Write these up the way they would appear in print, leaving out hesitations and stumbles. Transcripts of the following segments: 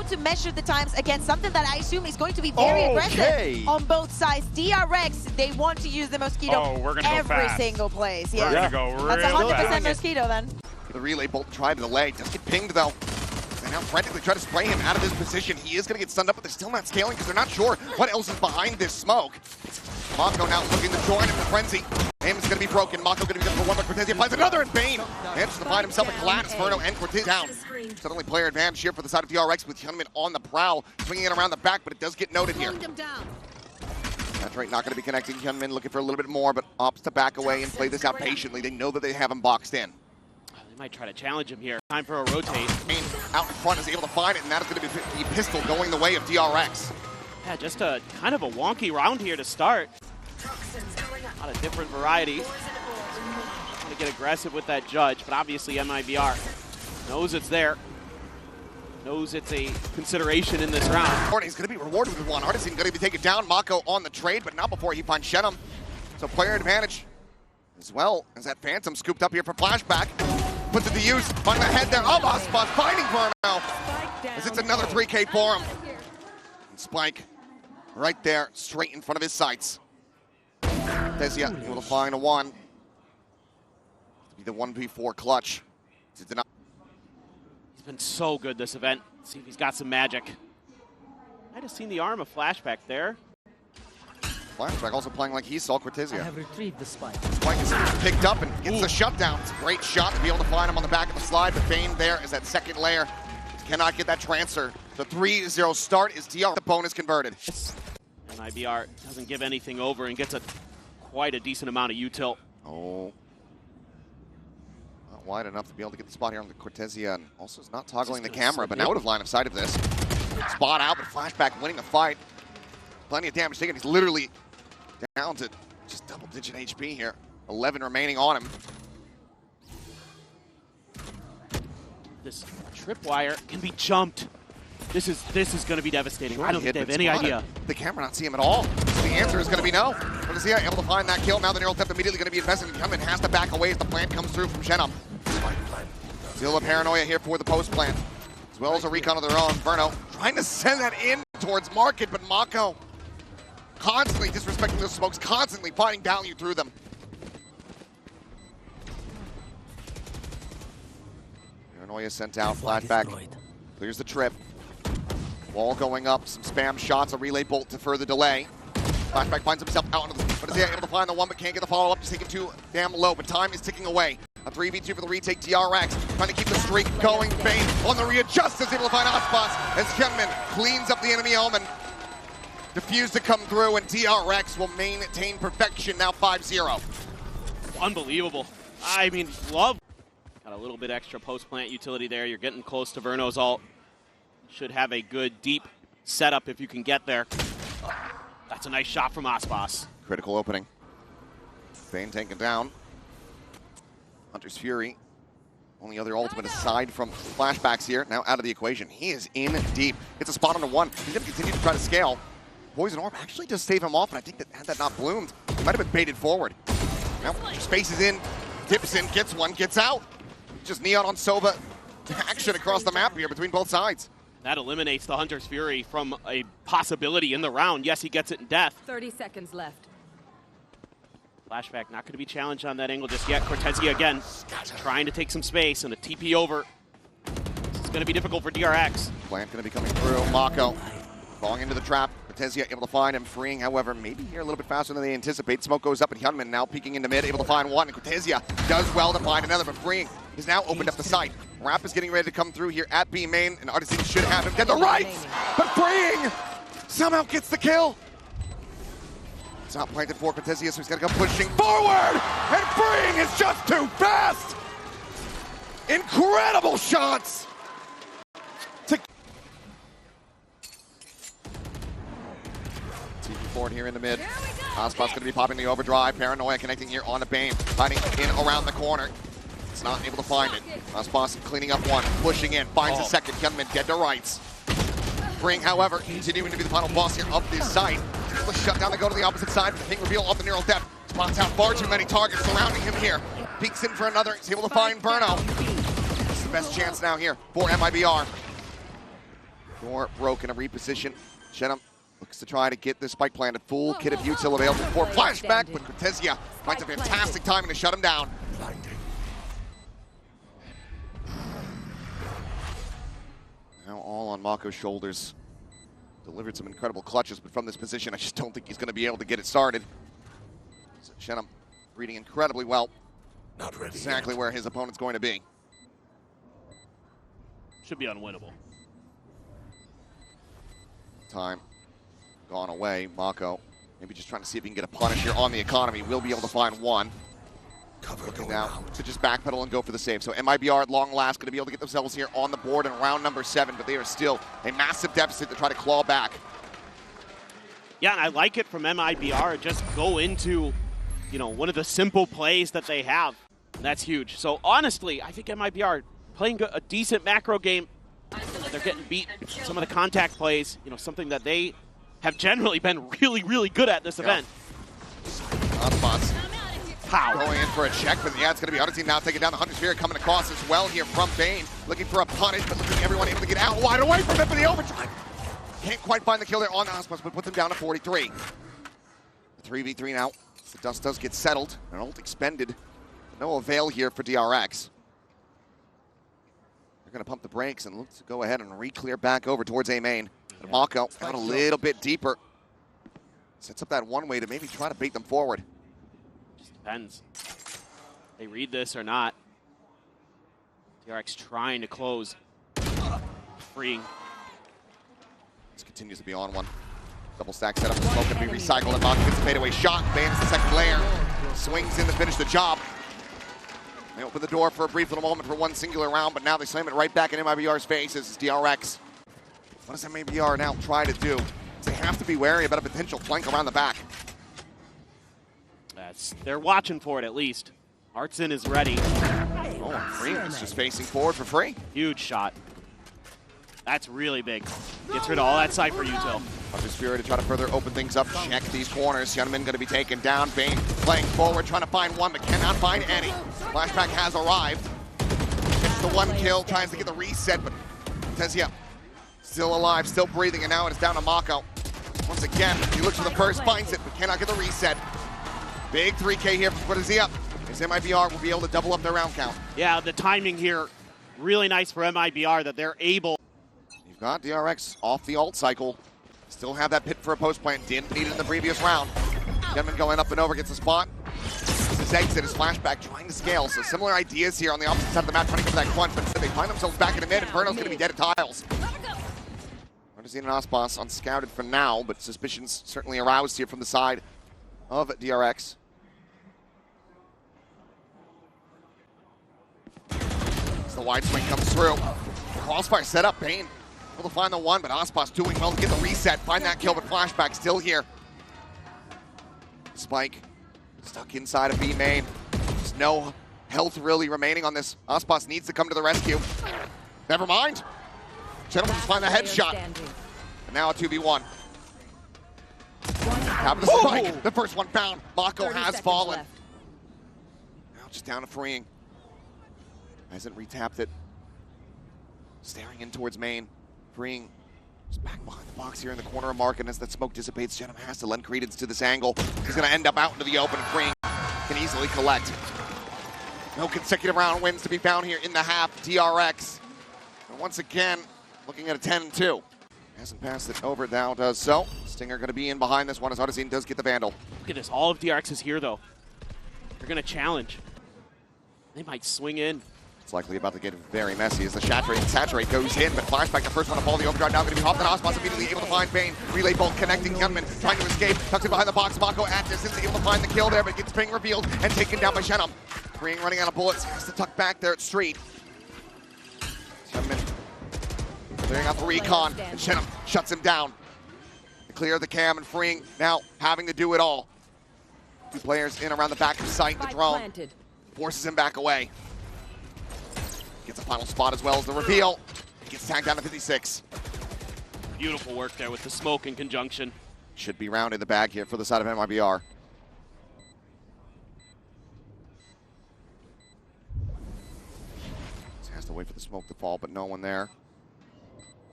how to measure the times against something that I assume is going to be very aggressive on both sides. DRX, they want to use the Mosquito every single place. Yeah. We're gonna go real That's 100% fast. Mosquito then. The relay bolt tried to delay, does get pinged though. They now frantically try to spray him out of his position. He is going to get stunned up, but they're still not scaling because they're not sure what else is behind this smoke. Mako now looking to join him in Frenzy. Aim is going to be broken. Mako going to be good for one, but Cortezia finds another, and Bane manages to find himself a collapse. Inferno and Cortez down. Suddenly player advantage here for the side of DRX with Hyunmin on the prowl, swinging it around the back, but it does get noted here. That's right, not going to be connecting. Hyunmin looking for a little bit more, but opts to back away and play this out patiently. They know that they have him boxed in. They might try to challenge him here. Time for a rotate. Bane out in front is able to find it, and that is going to be pistol going the way of DRX. Yeah, just a kind of a wonky round here to start. Not a different variety. Want to get aggressive with that judge, but obviously MIBR knows it's there. Knows it's a consideration in this round. He's going to be rewarded with one. Artisan going to be taken down. Mako on the trade, but not before he finds Shenum. So player advantage as well as that Phantom scooped up here for flashback. Puts it to use. Finding the head there. Oh, Spot finding Burnow. As it's another 3K for him. And Spike right there, straight in front of his sights. Desia able to find a one. Be the 1v4 clutch. He's been so good this event. Let's see if he's got some magic. Might have seen the arm of flashback there. Flashback also playing like he saw Cortezia. I have retrieved the spike. Spike is picked up and gets the shutdown. It's a great shot to be able to find him on the back of the slide, but Bane there is that second layer. Cannot get that transfer. The 3-0 start is DR. The bonus converted. And IBR doesn't give anything over and gets quite a decent amount of util. Oh. Not wide enough to be able to get the spot here on the Cortezia, and also is not toggling the camera, but now out of line of sight of this. Spot out, but flashback winning the fight. Plenty of damage taken. He's literally down to just double-digit HP here. 11 remaining on him. This tripwire can be jumped. This is going to be devastating. Sure, I don't think they have any idea. The camera not see him at all. So the answer is going to be no. Cortezia able to find that kill. Now the neural theft immediately going to be invested in Hyunmin. Has to back away as the plant comes through from Shenum. Still a paranoia here for the post plant, as well as a recon of their own. Verno trying to send that in towards Market, but Mako constantly disrespecting those smokes, constantly finding value through them. Paranoia sent out, flashback, clears the trip. Wall going up, some spam shots, a relay bolt to further delay. Flashback finds himself out on the, but is he able to find the one, but can't get the follow-up, just taking too damn low, but time is ticking away. A 3v2 for the retake. DRX trying to keep the streak going. Bane on the readjust is able to find Aspas as Hyunmin cleans up the enemy element. Diffuse to come through, and DRX will maintain perfection, now 5-0. Unbelievable. I mean, love. Got a little bit extra post-plant utility there. You're getting close to Verno's ult. Should have a good, deep setup if you can get there. That's a nice shot from Aspas. Critical opening. Bane taken down. Hunter's Fury, only other ultimate aside from flashbacks here, now out of the equation. He is in deep. Gets a spot on the one. He's going to continue to try to scale. Poison Orb actually does save him off, and I think that had that not bloomed, he might have been baited forward. Now spaces in, dips in, gets one, gets out. Just Neon on Sova. Action across the map here between both sides. That eliminates the Hunter's Fury from a possibility in the round. Yes, he gets it in death. 30 seconds left. Flashback not going to be challenged on that angle just yet. Cortezia again trying to take some space and a TP over. This is going to be difficult for DRX. Plant going to be coming through. Mako falling into the trap. Cortezia able to find him, freeing, however, maybe here a little bit faster than they anticipate. Smoke goes up, and Hyunmin now peeking into mid, able to find one. And Cortezia does well to find another, but freeing has now opened up the site. Rap is getting ready to come through here at B main, and Artisan should have him get the rights, but freeing somehow gets the kill. It's not planted for Cortezia, so he's got to come pushing forward, and freeing is just too fast. Incredible shots. Forward here in the mid. Aspas going to be popping the overdrive. Paranoia connecting here on the Bane. Fighting in around the corner. It's not able to find it. Aspas cleaning up one. Pushing in. Finds a second. Hyunmin dead to rights. Bring, however, continuing to be the final boss here of this site. Let's shut down to go to the opposite side. The King reveal off the neural depth. Spots out far too many targets surrounding him here. Peeks in for another. He's able to find Burno. This is the best chance now here for MIBR. Door broken, a reposition. Shenum looks to try to get this spike planted. Full kit of util available for flashback, but Cortezia finds a fantastic timing to shut him down. Now all on Mako's shoulders. Delivered some incredible clutches, but from this position, I just don't think he's going to be able to get it started. So Shenum reading incredibly well. Not ready exactly yet. Where his opponent's going to be. Should be unwinnable. Time gone away. Mako maybe just trying to see if he can get a punish here on the economy. We'll be able to find one. Looking now to just backpedal and go for the save. So MIBR at long last going to be able to get themselves here on the board in round number 7, but they are still a massive deficit to try to claw back. Yeah, and I like it from MIBR. Just go into, one of the simple plays that they have. That's huge. So honestly, I think MIBR playing a decent macro game. They're getting beat. Some of the contact plays, something that they have generally been really, really good at this event. Hotspots. Going in for a check, but yeah, it's going to be Odyssey now taking down the Hunter Sphere, coming across as well here from Bane. Looking for a punish, but looking at everyone able to get out wide away from it for the overdrive. Can't quite find the kill there on the Hotspots, but puts them down to 43. 3v3 now. The dust does get settled. An ult expended. No avail here for DRX. They're going to pump the brakes and look to go ahead and re-clear back over towards A main. But Mako out a little bit deeper. Sets up that one way to maybe try to bait them forward. Depends. They read this or not. DRX trying to close. Freeing. This continues to be on one. Double stack setup. The smoke going to be recycled. And Mako gets a fadeaway shot. Bans the second layer. Swings in to finish the job. They open the door for a brief little moment for one singular round, but now they slam it right back in MIBR's face as DRX. What does MIBR now try to do? They have to be wary about a potential flank around the back. They're watching for it at least. Artson is ready. Oh, and Free is just facing forward for free. Huge shot. That's really big. Gets rid of all that Cypher util. Hunter Spirit to try to further open things up. Check these corners. Yeoman going to be taken down. Bane playing forward, trying to find one, but cannot find any. Flashback has arrived. Gets the one kill, tries to get the reset, but Tezia still alive, still breathing, and now it is down to Mako. Once again, he looks for the first, finds it, but cannot get the reset. Big 3K here for Tezia. As MIBR will be able to double up their round count. Yeah, the timing here, really nice for MIBR that they're able. You've got DRX off the ult cycle. Still have that pit for a post plant. Didn't need it in the previous round. Gunman going up and over, gets a spot. His exit, his flashback, trying to scale. So similar ideas here on the opposite side of the map, trying to get that crunch, but they find themselves back in the mid, and Verno's going to be dead at tiles. Artesian and Ospas unscouted for now, but suspicions certainly aroused here from the side of DRX. As the wide swing comes through. Crossfire set up, Bane able to find the one, but Ospas doing well to get the reset, find that kill, but flashback still here. Spike stuck inside of B main. There's no health really remaining on this. Ospas needs to come to the rescue. Never mind. Gentlemen just find the headshot. And now a 2v1. Top of the spike. The first one found. Mako has fallen. Left. Now just down to freeing. Hasn't retapped it. Staring in towards main. Freeing. Just back behind the box here in the corner of Mark, and as that smoke dissipates, Jenum has to lend credence to this angle. He's going to end up out into the open, and Freeing can easily collect. No consecutive round wins to be found here in the half. DRX, and once again, looking at a 10-2. Hasn't passed it over, now does so. Stinger going to be in behind this one as Odyssey does get the Vandal. Look at this, all of DRX is here though. They're going to challenge. They might swing in. It's likely about to get very messy as the Saturate goes in, but Flashback, the first one to fall, the overdrive now going to be hopped, and Ospas immediately able to find Bane. Relay bolt connecting, Gunman trying to escape, tucks it behind the box, Mako at distance, able to find the kill there, but gets Bing revealed and taken down by Shenum. Freeing running out of bullets, has to tuck back there at Street. Gunman clearing out the recon, and Shenum shuts him down. They clear the cam, and Freeing now having to do it all. Two players in around the back of the site, the drone forces him back away. Gets a final spot as well as the reveal. Gets tagged down to 56. Beautiful work there with the smoke in conjunction. Should be round in the bag here for the side of MIBR. Has to wait for the smoke to fall, but no one there.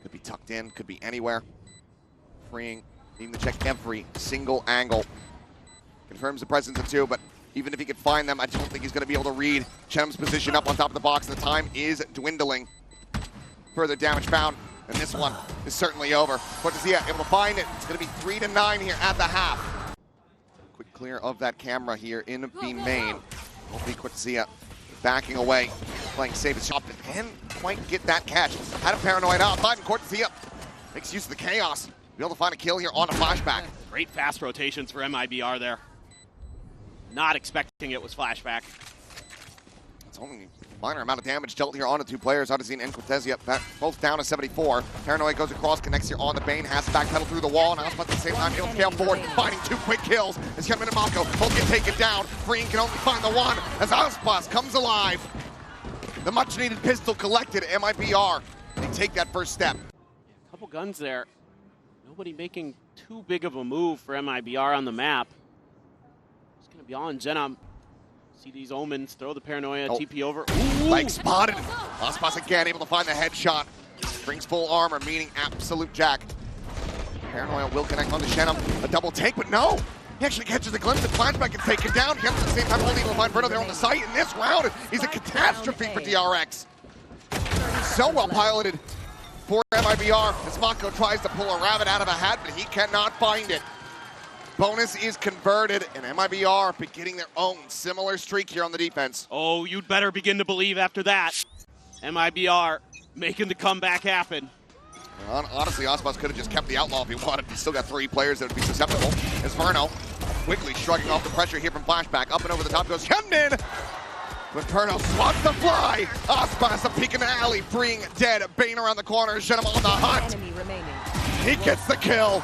Could be tucked in, could be anywhere. Freeing, needing to check every single angle. Confirms the presence of two, but even if he could find them, I don't think he's going to be able to read Chem's position up on top of the box. The time is dwindling. Further damage found, and this one is certainly over. Cortezia able to find it. It's going to be 3-9 here at the half. Quick clear of that camera here in B main. Won't be Cortezia backing away, playing safe as shop. Can't quite get that catch. Had a paranoid outside, and Cortezia makes use of the chaos. Be able to find a kill here on a flashback. Great fast rotations for MIBR there. Not expecting it was flashback. It's only a minor amount of damage dealt here on the two players. Odyssey and Cortezia, both down to 74. Paranoid goes across, connects here on the Bane, has to backpedal through the wall, and Aspas at the same time able to scale forward, finding two quick kills. As Hyunmin and Mako both get taken down. Freeing can only find the one as Aspas comes alive. The much needed pistol collected at MIBR. They take that first step. Couple guns there. Nobody making too big of a move for MIBR on the map. It's going to be on Zenom. See these omens, throw the paranoia, TP over. Ooh. Like spotted. Aspas again able to find the headshot. Brings full armor, meaning absolute jack. Paranoia will connect on the Shenum. A double take, but no! He actually catches a glimpse of flashback and taken down. He at the same time only able to find Bruno there on the site. In this round, he's a catastrophe for DRX. So well piloted for MIBR as Mako tries to pull a rabbit out of a hat, but he cannot find it. Bonus is converted, and MIBR beginning their own similar streak here on the defense. Oh, you'd better begin to believe after that. MIBR making the comeback happen. Honestly, Aspas could have just kept the outlaw if he wanted. He's still got three players that would be susceptible. As Verno quickly shrugging off the pressure here from flashback. Up and over the top goes Hyunmin. But Verno swats the fly. Aspas a peek in the alley, freeing dead. Bane around the corner, Shenum on the hunt. He gets the kill.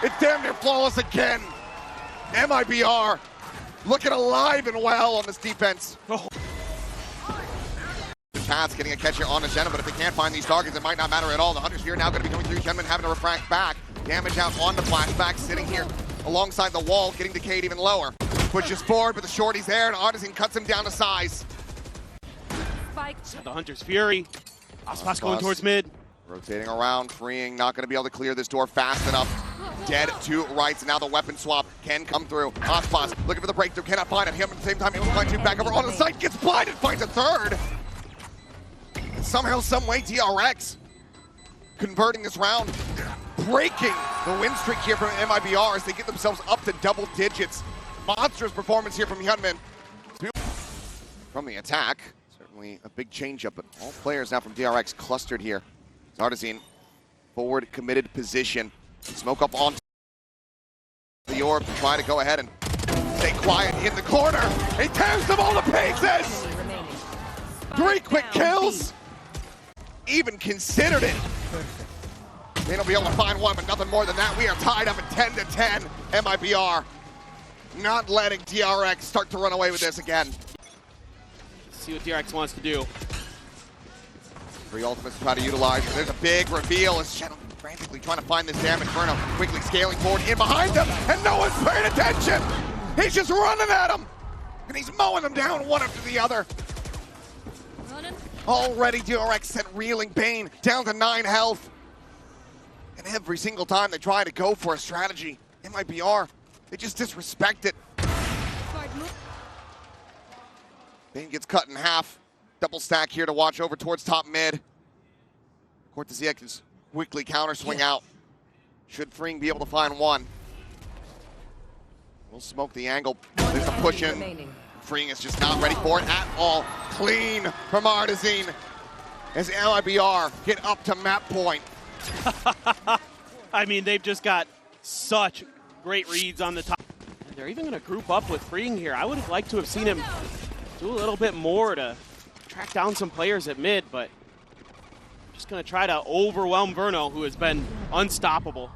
It's damn near flawless again. MIBR looking alive and well on this defense. Oh. Path's getting a catch here on the Shenum, but if they can't find these targets, it might not matter at all. The Hunter Sphere now going to be coming through. Hyunmin having to refract back. Damage out on the flashback, sitting here alongside the wall, getting decayed even lower. Pushes forward, but the shorty's there, and Artisan cuts him down to size. The Hunter's Fury. Aspas going towards mid. Rotating around, freeing, not going to be able to clear this door fast enough. Dead to rights, and now the weapon swap can come through. Aspas looking for the breakthrough, cannot find it. Him at the same time, able to find two back over on the site, gets blinded, finds a third. And somehow, some way, DRX converting this round, breaking the win streak here from MIBR as they get themselves up to double digits. Monstrous performance here from Hyunmin. From the attack, certainly a big change-up, but all players now from DRX clustered here. Artisan, forward committed position. Smoke up on the orb to try to go ahead and stay quiet in the corner. He tears them all to pieces! 3 quick kills! Even considered it. They'll be able to find one, but nothing more than that. We are tied up at 10-10. MIBR not letting DRX start to run away with this again. Let's see what DRX wants to do. 3 ultimates to try to utilize. There's a big reveal as Shadow frantically trying to find this damage. Verno quickly scaling forward in behind them, and no one's paying attention. He's just running at him, and he's mowing them down one after the other. Already DRX sent reeling Bane down to 9 health. And every single time they try to go for a strategy, MIBR, they just disrespect it. Bane gets cut in half. Double stack here to watch over towards top mid. Cortezia can quickly counter swing out. Should Freeing be able to find one. We'll smoke the angle. There's a push in. Freeing is just not ready for it at all. Clean from Artisan as MIBR get up to map point. I mean, they've just got such great reads on the top. And they're even going to group up with Freeing here. I would have liked to have seen him do a little bit more to track down some players at mid, but just going to try to overwhelm Verno, who has been unstoppable.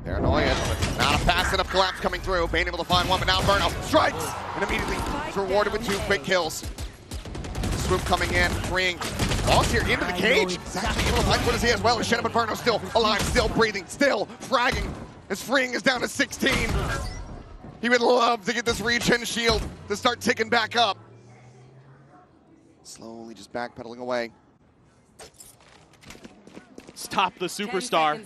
Paranoia, but not a fast enough collapse coming through. Bane able to find one, but now Verno strikes and immediately is rewarded with 2 quick kills. Swoop coming in, freeing. Lost here into the cage. He's actually able to find Cortezia as well. As Shenum and Verno still alive, still breathing, still fragging. As Freeing is down to 16. He would love to get this regen shield to start ticking back up. Slowly just backpedaling away. stop the superstar.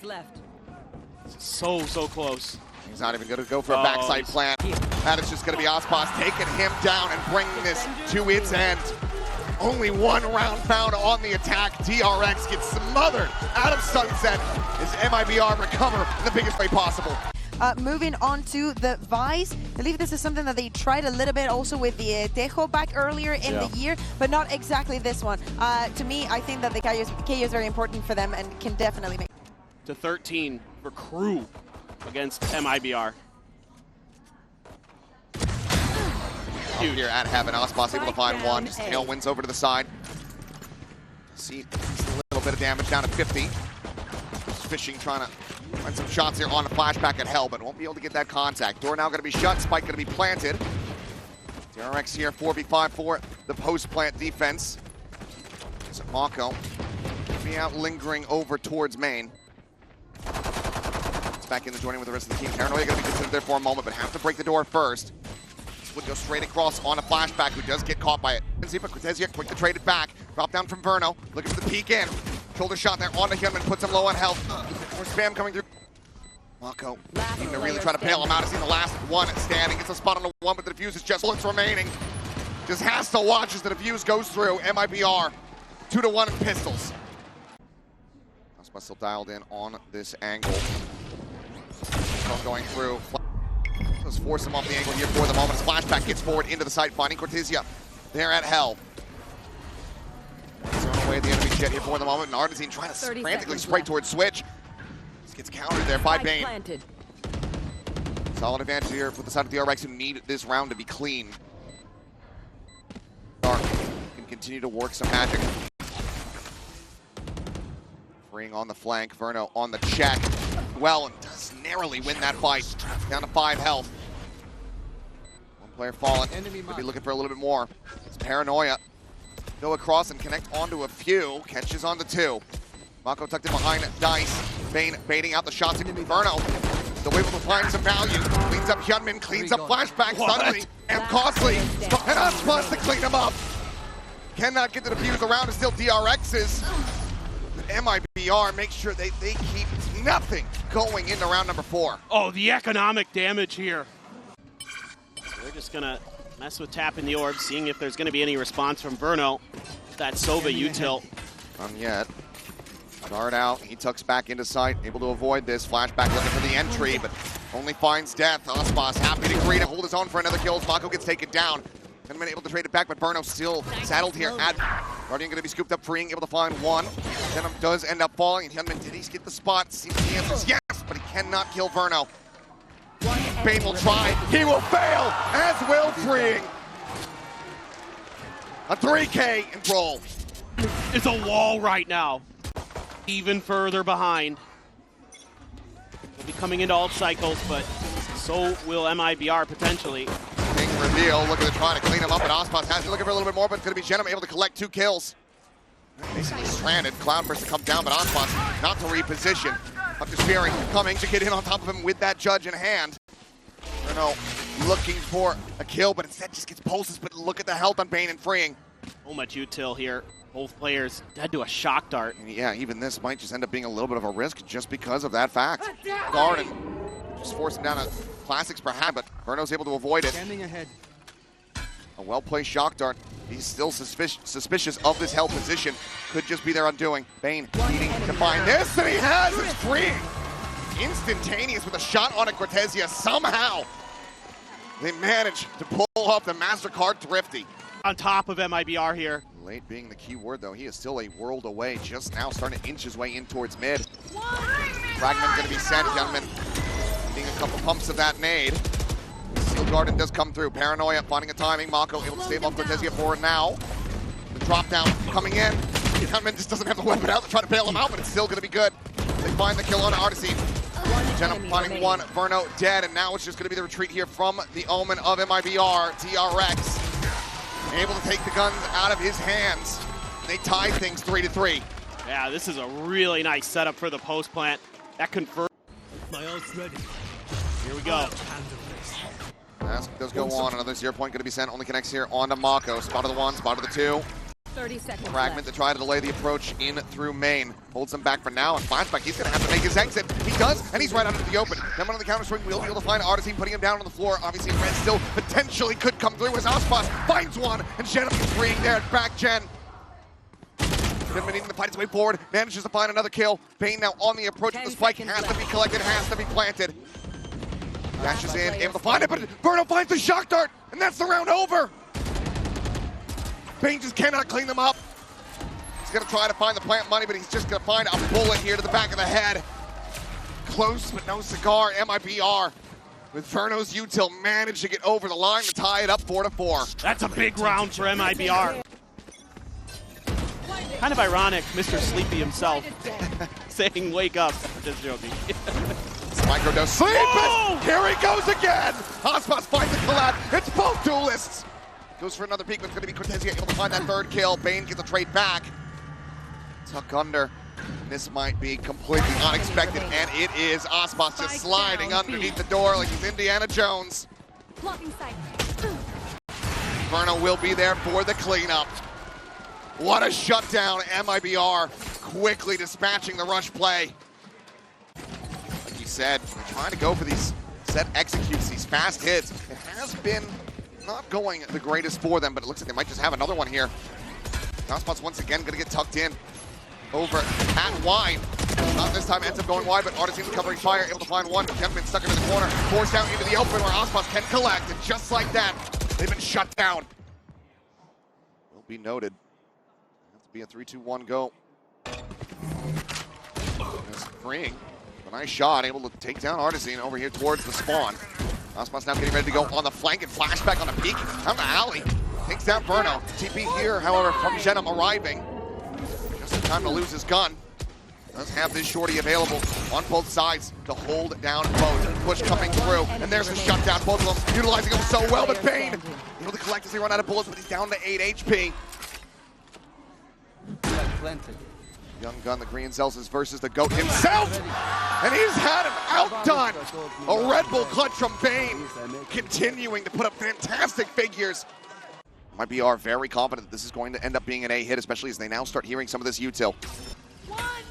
So close. He's not even going to go for a backside plant. That is just going to be Ospas taking him down and bringing this to its end. Only one round found on the attack. DRX gets smothered out of Sunset as MIBR recover in the biggest way possible. Moving on to the Vice, I believe this is something that they tried a little bit also with the Tejo back earlier in the year, but not exactly this one. To me, I think that the KO is very important for them and can definitely make. To 13 for Crew against MIBR. Huge. Here at Heaven, Ospas able to find one. Just tailwinds over to the side. See a little bit of damage down to 50. Just fishing, trying to find some shots here on the flashback at Hell, but won't be able to get that contact. Door now going to be shut, Spike going to be planted. DRX here, 4v5 for the post-plant defense. So Mako be out lingering over towards main. It's back in the joining with the rest of the team. Paranoia going to be considered there for a moment, but have to break the door first. Would go straight across on a flashback, who does get caught by it. See, but Cortezia quick to trade it back. Drop down from Verno, looking for the peek in. Shoulder shot there onto Hyunmin, puts him low on health. More spam coming through. Mako needing to really try to bail him out. He's in the last one standing. Gets a spot on the one, but the defuse is just bullets remaining. Just has to watch as the defuse goes through. MIBR 2-1 in pistols. Ospas still dialed in on this angle. Going through. Let's force him off the angle here for the moment. His flashback gets forward into the side, finding Cortezia there at Hell. Throwing away the enemy jet here for the moment, and Artisan trying to frantically spray towards Switch. This gets countered there by Bane. Solid advantage here for the side of the DRX, who need this round to be clean. Dark can continue to work some magic. Freeing on the flank, Verno on the check. Well, and does narrowly win that fight. Down to 5 health. One player fallen. Could be looking for a little bit more. It's Paranoia. Go across and connect onto a few. Catches on the 2. Mako tucked in behind Dice. Bane baiting out the shots. Verno still able to find some value. Cleans up Hyunmin, cleans up flashback suddenly. And costly. And Ospas to clean him up. Cannot get the defuse around. It's still DRX's. MIBR make sure they keep nothing going into round number 4. Oh, the economic damage here. They're just gonna mess with tapping the orb, seeing if there's gonna be any response from Verno. That Sova util. None yet. Guard out, he tucks back into sight, able to avoid this. Flashback looking for the entry, but only finds death. Ospas happy to agree to hold his own for another kill as Mako gets taken down. And been able to trade it back, but Verno still saddled here. Guardian going to be scooped up, freeing, able to find one. Venom does end up falling, and Hyunmin, did he get the spot? Seems the answer is yes, but he cannot kill Verno. Bane will try, he will fail, as will freeing. A 3K and roll. It's a wall right now. Even further behind. He'll be coming into alt cycles, but so will MIBR potentially. Reveal, looking to try to clean him up, and Ospas has to looking for a little bit more, but it's going to be Genom able to collect 2 kills. Basically stranded, Cloudburst to come down, but Ospas not to reposition. Up to Spearing, coming to get in on top of him with that judge in hand. Verno looking for a kill, but instead just gets pulses, but look at the health on Bane and freeing. So much util here. Both players dead to a shock dart. Yeah, even this might just end up being a little bit of a risk just because of that fact. Guard and just force him down a Classics perhaps, but Verno's able to avoid it. Standing ahead. A well-placed shock dart. He's still suspicious of this held position. Could just be their undoing. Bane needing to find this, and he has! It's freeing! Instantaneous with a shot on a Cortezia. Somehow, they manage to pull off the MasterCard Thrifty. On top of MIBR here. Late being the key word, though. He is still a world away, just now starting to inch his way in towards mid. Fragment going to be sent, gentlemen. Needing a couple pumps of that nade. Steel Garden does come through. Paranoia finding a timing. Mako able to stave off Cortezia forward now. The drop down coming in. Hyunmin just doesn't have the weapon out to try to bail him out, but it's still going to be good. They find the kill on Artisan. Genom finding one. Verno dead, and now it's just going to be the retreat here from the Omen of MIBR. DRX able to take the guns out of his hands. They tie things 3-3. Yeah, this is a really nice setup for the post plant. That confirms. My ult's ready. Here we go. Mask does go on. Another 0 point going to be sent. Only connects here onto Mako. Spot of the 1, spot of the 2. 30 seconds Fragment to try to delay the approach in through main. Holds him back for now, and Flashback, he's going to have to make his exit. He does, and he's right out into the open. Then on the counter swing, we'll be able to find Artisine, putting him down on the floor. Obviously, Red still potentially could come through as Aspas finds one, and Genom is freeing there at back gen. Been needing to fight his way forward, manages to find another kill. Bane now on the approach, the spike has to be collected, has to be planted. Dashes in, able to find it, but Verno finds the shock dart, and that's the round over. Bane just cannot clean them up. He's going to try to find the plant money, but he's just going to find a bullet here to the back of the head. Close, but no cigar. MIBR with Verno's util managed to get over the line to tie it up 4-4. That's a big round for MIBR. Kind of ironic, Mr. Sleepy himself saying wake up. Just joking. Micro does sleep. Here he goes again. Aspas finds the collab. It's both duelists. Goes for another peek, but it's going to be Cortezia able to find that third kill. Bane gets a trade back. Tuck under. This might be completely unexpected, and it is. Aspas just sliding underneath the door like he's Indiana Jones. Verno will be there for the cleanup. What a shutdown. MIBR quickly dispatching the rush play. Like you said, they're trying to go for these set executes, these fast hits. It has been not going the greatest for them, but it looks like they might just have another one here. Aspas once again going to get tucked in over at wide. Not this time, ends up going wide, but Artisine covering fire, able to find one. Kevin stuck into the corner, forced down into the open where Aspas can collect, and just like that, they've been shut down. Will be noted. Have to be a 3-2-1 go. Freeing. A nice shot, able to take down Artisine over here towards the spawn. Aspas now getting ready to go on the flank and flashback on a peek. Down the alley. Takes down Verno. TP here, however, from Genom arriving. Just in time to lose his gun. Does have this shorty available on both sides to hold down both. Push coming through, and there's the shutdown. Both of them utilizing him so well, but Bane able to collect as he run out of bullets, but he's down to 8 HP. Young Gun, the Green Zelsis versus the GOAT himself, and he's had him outdone. A Red Bull clutch from Bane, continuing to put up fantastic figures. MIBR very confident that this is going to end up being an A hit, especially as they now start hearing some of this util.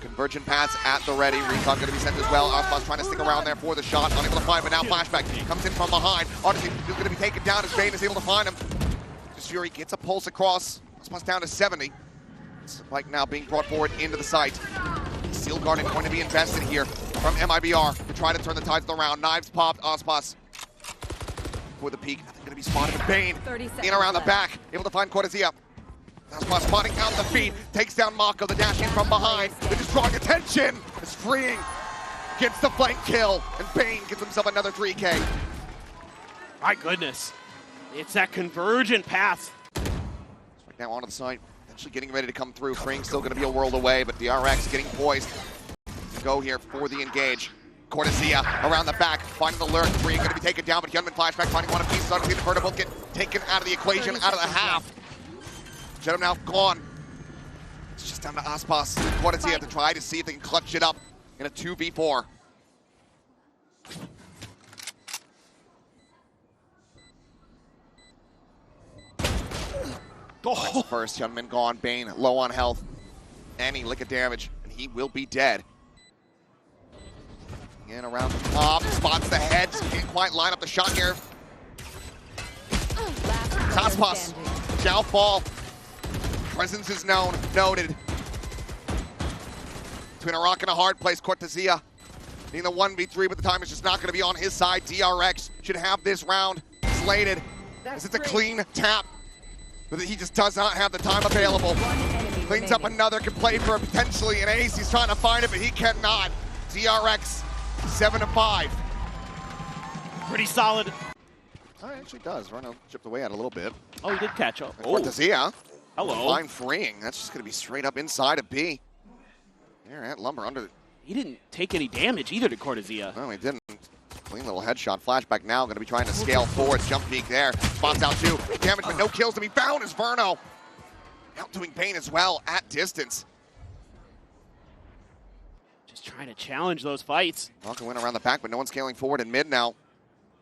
Convergent paths at the ready. Recon going to be sent as well. Aspas trying to stick around there for the shot. Unable to find, but now flashback comes in from behind. Artisine is going to be taken down as Bane is able to find him. Fury gets a pulse across. Aspas down to 70. Spike now being brought forward into the site. Steel Garden going to be invested here from MIBR to try to turn the tides of the round. Knives popped. Aspas for the peak. Going to be spotted with Bane in around the back. Able to find Cortezia. Aspas spotting out the feet. Takes down Mako. The dash in from behind. They're just drawing attention. It's freeing. Gets the flank kill. And Bane gets himself another 3K. My goodness. It's that convergent path. Right now onto the site. Actually getting ready to come through. Freeing still going to be a world away, but DRX getting poised to go here for the engage. Cortezia around the back, finding the lurk. Free going to be taken down, but Hyunmin flashback, finding one of pieces. Obviously, the Verno both get taken out of the equation, out of the half. Genom now gone. It's just down to Aspas and Cortezia to try to see if they can clutch it up in a 2v4. Oh. First, Hyunmin gone. Bane low on health. Any lick of damage, and he will be dead. In around the top, spots the head. Can't quite line up the shot here. Aspas shall fall. Presence is known, noted. Between a rock and a hard place, Cortezia being the 1v3, but the time is just not going to be on his side. DRX should have this round slated, as it's a clean tap. But he just does not have the time available. Cleans up another, can play for potentially an ace. He's trying to find it, but he cannot. DRX 7-5. Pretty solid. Oh, it actually does. Verno chipped away at it a little bit. Oh, he did catch up. Cortezia. Hello. Line freeing. That's just going to be straight up inside of B. There at Lumber under. He didn't take any damage either to Cortezia. No, he didn't. Clean little headshot. Flashback now. Going to be trying to scale forward. Jump peek there. Spots out two. Damage, but no kills to be found as Verno. Outdoing Bane as well at distance. Just trying to challenge those fights. Malcolm went around the back, but no one's scaling forward in mid now.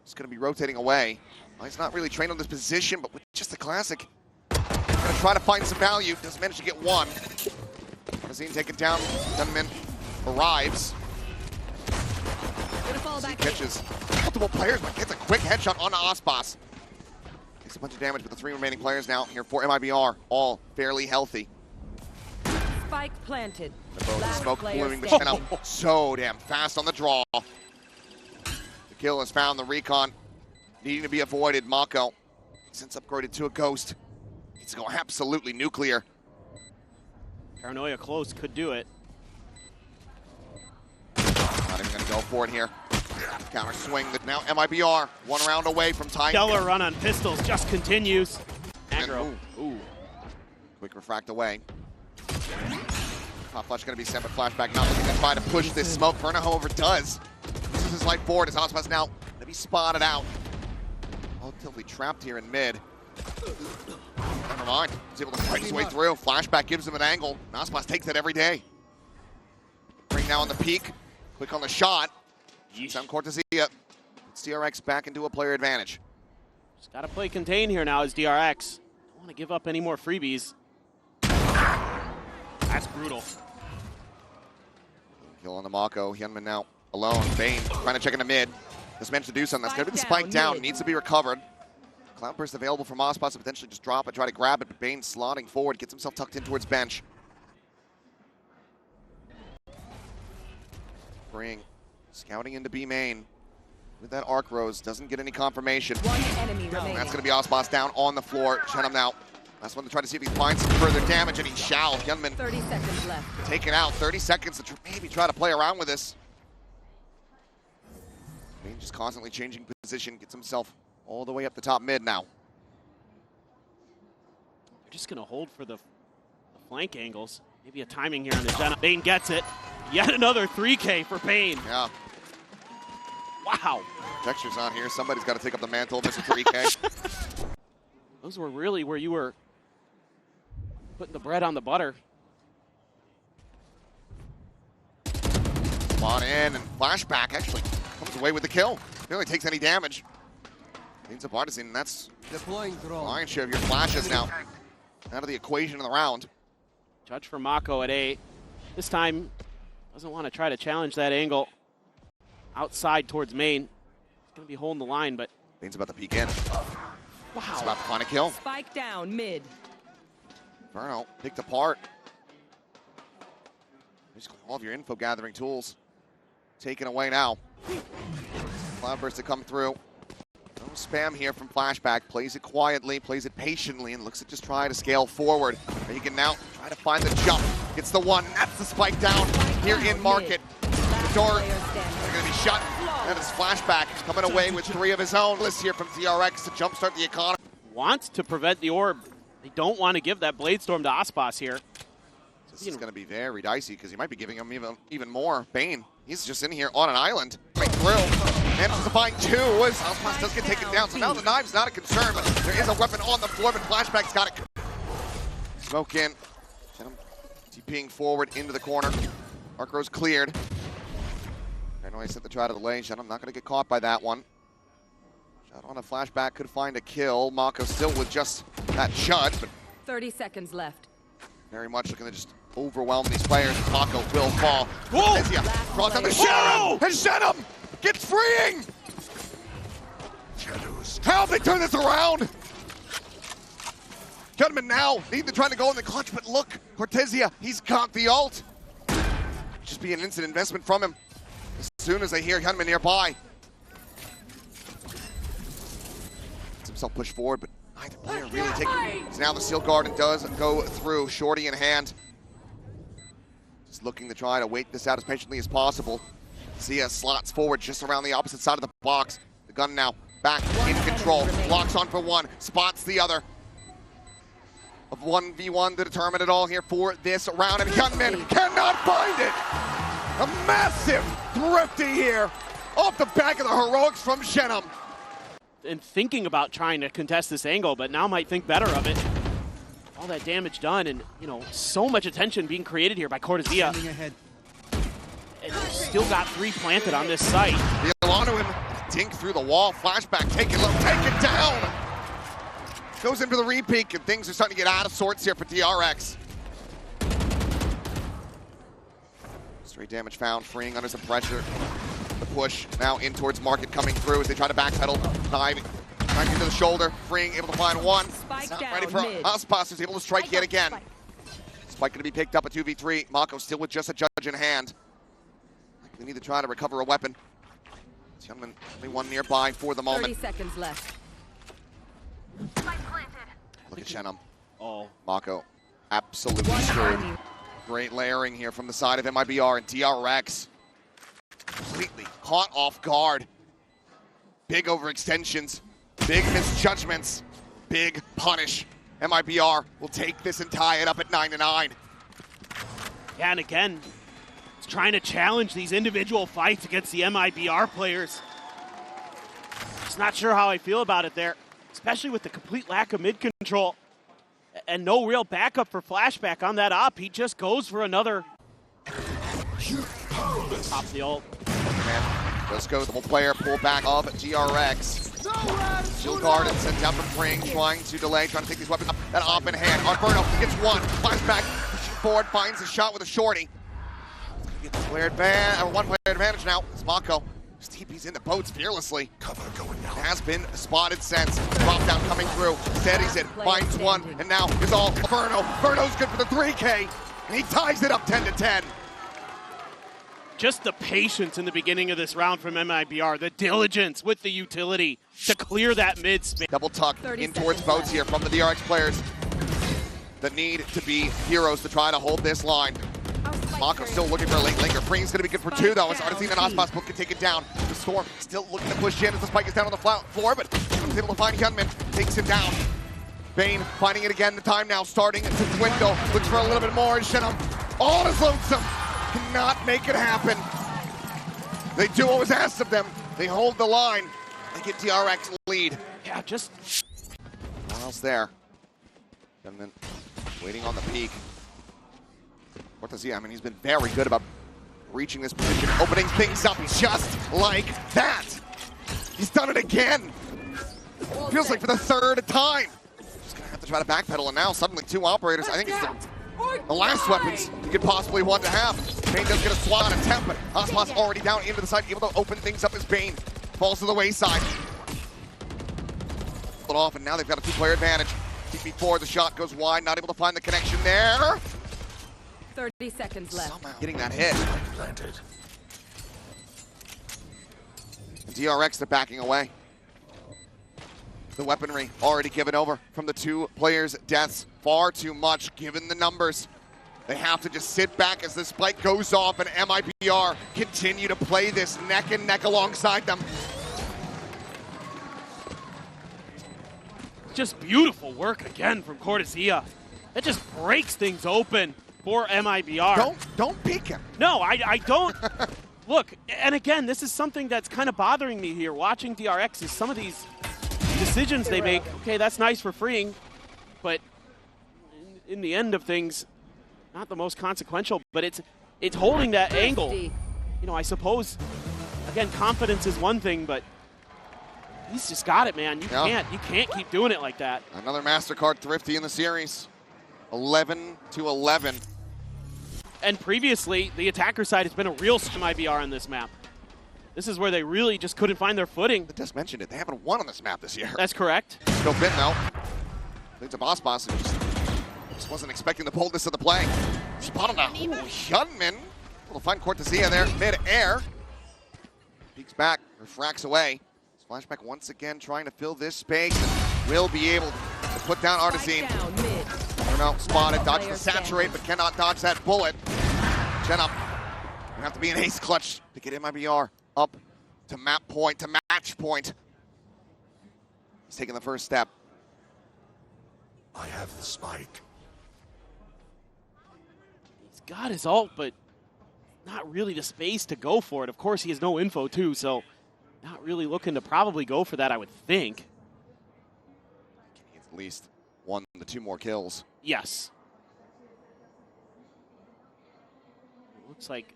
He's going to be rotating away. Well, he's not really trained on this position, but with just the classic. Going to Gonna try to find some value. Doesn't manage to get one. Razine taken down. Gunman arrives. He catches multiple players, but gets a quick headshot on Aspas. Takes a bunch of damage, but the 3 remaining players now here for MIBR, all fairly healthy. Spike planted. The smoke blooming, but Shen so damn fast on the draw. The kill is found. The recon needing to be avoided. Mako, since upgraded to a ghost, needs to go absolutely nuclear. Paranoia close could do it. Not even gonna go for it here. Counter swing. Now MIBR 1 round away from tying. Stellar run on pistols just continues. Aggro. Ooh. Quick refract away. Pop flash gonna be sent, but flashback not looking to try to push this smoke. Verna, however, does. This is his life forward as Aspas now gonna be spotted out. Relatively trapped here in mid. Never mind. He's able to fight his way through. Flashback gives him an angle. Aspas takes that every day. Bring now on the peak. Quick on the shot. Some Cortesia. It's DRX back into a player advantage. Just gotta play contain here now as DRX. Don't want to give up any more freebies. That's brutal. Kill on the Mako. Hyunmin now alone. Bane trying to check into mid. Just managed to do something. That's going to be the spike down. Needs to be recovered. Cloudburst available from Aspas to potentially just drop it, try to grab it, but Bane slotting forward, gets himself tucked in towards bench. Bring scouting into B main with that arc rose. Doesn't get any confirmation. One enemy remaining. That's going to be Aspas down on the floor. Shen now. Last one to try to see if he finds some further damage, and he shall. Hyunmin 30 seconds left. taken out. 30 seconds to maybe try to play around with this. Bane just constantly changing position, gets himself all the way up the top mid now. They're just going to hold for the flank angles. Maybe a timing here on the Jenna. Bane gets it. Yet another 3K for Bane. Yeah. Wow. Texture's on here. Somebody's got to take up the mantle of Mr. 3K. Those were really where you were putting the bread on the butter. Come on in, and flashback actually comes away with the kill. Barely takes any damage. Means a partisan, and that's deploying drone. lion's share of your flashes now out of the equation in the round. Judge for Mako at 8. This time, doesn't want to try to challenge that angle outside towards main. He's going to be holding the line, but... Bane's about to peek in. Wow. He's about to find a kill. Spike down mid. Verno picked apart. Just all of your info gathering tools taken away now. Cloudburst to come through. No spam here from Flashback. Plays it quietly, plays it patiently, and looks to just try to scale forward. He can now try to find the jump. Gets the one. That's the spike down here in market. The door is going to be shut. That is Flashback coming away with 3 of his own. List here from DRX to jumpstart the economy. Wants to prevent the orb. They don't want to give that Blade Storm to Aspas here. This is going to be very dicey because he might be giving him even more. Bane, he's just in here on an island. Right through. Manages to find 2. Aspas does get taken down, so now the knive's not a concern, but there is a weapon on the floor, but Flashback's got it. Smoke in. TPing forward into the corner. Arc Rose cleared. Paranoia set the try to the lane. I'm not going to get caught by that one. Shot on a Flashback, could find a kill. Mako still with just that judge, but 30 seconds left. very much looking to just overwhelm these players. Mako will fall. Whoa! Draws down the Shen, and Shen gets freeing! How have they turned this around? Gentlemen now need to try to go in the clutch, but look, Cortesia, he's got the ult. Just be an instant investment from him as soon as they hear Hyunmin nearby. Gets himself pushed forward, but neither player really taking. So now the Steel Garden does go through, Shorty in hand. Just looking to try to wait this out as patiently as possible. Sia slots forward just around the opposite side of the box. The gun now back in control. Locks on for one, spots the other. Of 1v1 to determine it all here for this round, and Hyunmin cannot find it! A massive thrifty here off the back of the heroics from Shenum. And thinking about trying to contest this angle, but now might think better of it. All that damage done, and you know, so much attention being created here by Cortesia. And still got 3 planted on this site. The onto him, dink through the wall, Flashback, take it low, take it down! Goes in for the repeat, and things are starting to get out of sorts here for DRX. Straight damage found, freeing under some pressure. The push now in towards Market coming through as they try to backpedal. Diving into the shoulder, freeing, able to find one. Spike Not down, ready for mid. Aspas, who's able to strike yet again. Spike going to be picked up at 2v3. Mako still with just a judge in hand. They need to try to recover a weapon. Youngman, only one nearby for the moment. 30 seconds left. Look at Shenum. Oh, Mako absolutely screwed. Great layering here from the side of MIBR, and DRX completely caught off guard. Big overextensions, big misjudgments, big punish. MIBR will take this and tie it up at 9-9. yeah, and again, it's trying to challenge these individual fights against the MIBR players. Just not sure how I feel about it there, especially with the complete lack of mid control and no real backup for Flashback on that op. He just goes for another. Pops the ult. Man, let's go. Double player pull back of DRX. Shield guard and sent out from Pring, trying to delay, trying to take these weapons up. That op in hand. Arberto gets one. Flashback, pushing forward, finds a shot with a shorty. Gets player one player advantage now. It's Mako. Just TP's in the boats fearlessly. Cover going down. Has been spotted since. Drop down coming through. Steadies it, finds one, and now is all Verno. Verno's good for the 3K, and he ties it up 10-10. Just the patience in the beginning of this round from MIBR, the diligence with the utility to clear that mid space. Double tuck in towards boats here from the DRX players. The need to be heroes to try to hold this line. Mako still looking for a late linker. Pring's going to be good for two, though. As Artisine and Aspas both can take it down. The Storm still looking to push in as the spike is down on the floor, but he's able to find Hyunmin. Takes it down. Bane finding it again. The time now starting to dwindle. Looks for a little bit more. And Shenum all on his lonesome. Cannot make it happen. They do what was asked of them. They hold the line. They get DRX lead. Yeah, just What else there? And then waiting on the peak. Cortezia, I mean, he's been very good about reaching this position, opening things up just like that. He's done it again. Feels like for the third time. Just gonna have to try to backpedal, and now suddenly two operators. I think it's the last weapons you could possibly want to have. Bane does get a swat on attempt, but Aspas already down into the side, able to open things up as Bane falls to the wayside. Pulled off, and now they've got a two-player advantage. TP4, the shot goes wide, not able to find the connection there. 30 seconds left. Somehow getting that hit. Planted. DRX, they're backing away. The weaponry already given over from the two players' deaths. Far too much given the numbers. They have to just sit back as the spike goes off, and MIBR continue to play this neck and neck alongside them. just beautiful work again from Cortezia. That just breaks things open for MIBR. Don't peek him. No, I don't. Look, and again, this is something that's kind of bothering me here, watching DRX, is some of these decisions they make. Okay, that's nice for freeing, but in the end of things, not the most consequential, but it's holding that angle. You know, I suppose, again, confidence is one thing, but he's just got it, man. You can't keep doing it like that. Another MasterCard Thrifty in the series. 11-11. And previously, the attacker side has been a real MIBR on this map. This is where they really just couldn't find their footing. I just mentioned it. They haven't won on this map this year. That's correct. Still been, though. Leads to Boss who just wasn't expecting the boldness of the play. Spot him now. Hyunmin. We'll find Cortezia there mid-air. Peeks back, refracts away. Flashback once again trying to fill this space and will be able to put down Artisine. No, spotted, dodges the saturate, but cannot dodge that bullet. Chen up. Gonna have to be an ace clutch to get MIBR up to map point, to match point. He's taking the first step. I have the spike. He's got his ult, but not really the space to go for it. Of course, he has no info too, so not really looking to probably go for that, I would think. He gets at least 1 to 2 more kills. Yes. Looks like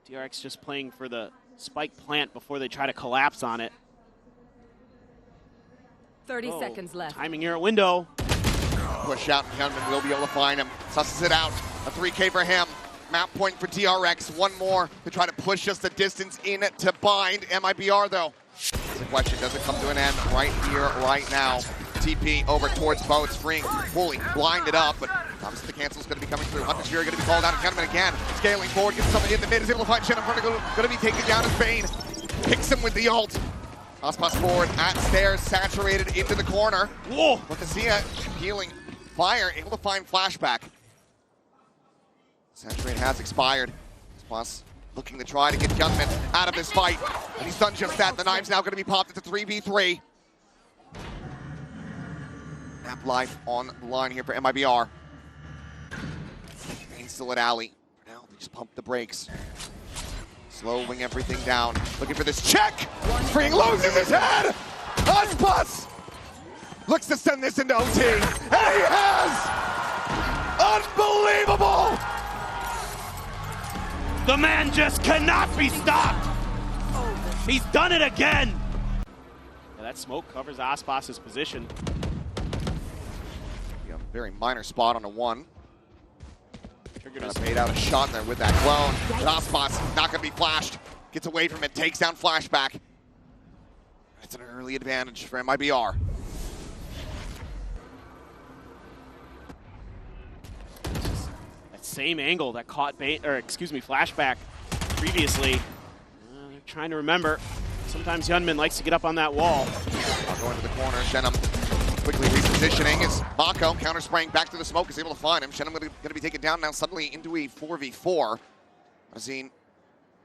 DRX just playing for the spike plant before they try to collapse on it. 30 seconds left. Timing here at window. Push out, and Hyunmin will be able to find him. Susses it out. A 3K for him. Map point for DRX. One more to try to push us the distance in to bind. MIBR, though. The question, does it come to an end right here, right now? TP over towards boats. Freeing fully blinded up, but obviously the cancel's going to be coming through. Hunter's Fury going to be called out, and Hyunmin again. Scaling forward, gets somebody in the mid, is able to find Shen in front of going to be taken down as Bane. Picks him with the ult. Aspas forward at stairs, saturated into the corner. Whoa! Wakazia healing fire, able to find flashback. Saturate has expired. Aspas looking to try to get Hyunmin out of this fight. And he's done just that. The knive's now going to be popped into 3v3. Map life on the line here for MIBR. Bane's still at alley. Now they just pump the brakes. Slowing everything down. Looking for this check. Freeing loses his head. Aspas looks to send this into OT. And he has! Unbelievable! The man just cannot be stopped. He's done it again. Yeah, that smoke covers Aspas's position. Yeah, very minor spot on the one. Gonna bait out a shot there with that clone. But Aspas not gonna be flashed. Gets away from it, takes down flashback. It's an early advantage for MIBR. That same angle that caught flashback previously. They're trying to remember. Sometimes Hyunmin likes to get up on that wall. I'll go into the corner. Shenum quickly repositioning as Mako counter-spraying back to the smoke is able to find him. Shenum going to be taken down now suddenly into a 4v4. Mazine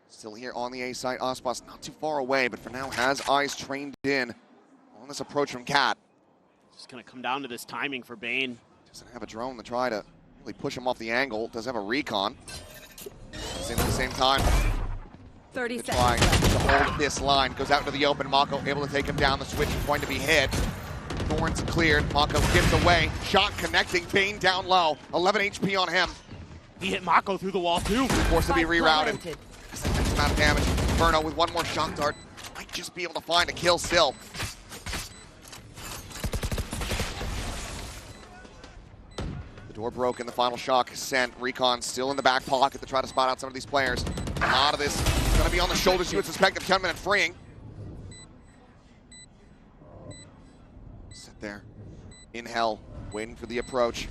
still here on the A side. Aspas not too far away, but for now has eyes trained in on this approach from Cat. Just going to come down to this timing for Bane. Doesn't have a drone to try to really push him off the angle. Does have a recon. At the same time, 30 trying seconds to left. hold this line. Goes out into the open. Mako able to take him down. The switch is going to be hit. Thorns cleared. Mako gives away. Shot connecting. Bane down low. 11 HP on him. He hit Mako through the wall too. Forced to be rerouted. Planted. That's amount of damage. Inferno with one more shock dart. Might just be able to find a kill still. The door broken. The final shock is sent. Recon still in the back pocket to try to spot out some of these players. A lot of this is going to be on the shoulders, you would suspect, of Hyunmin and Freeing. Sit there in hell, waiting for the approach.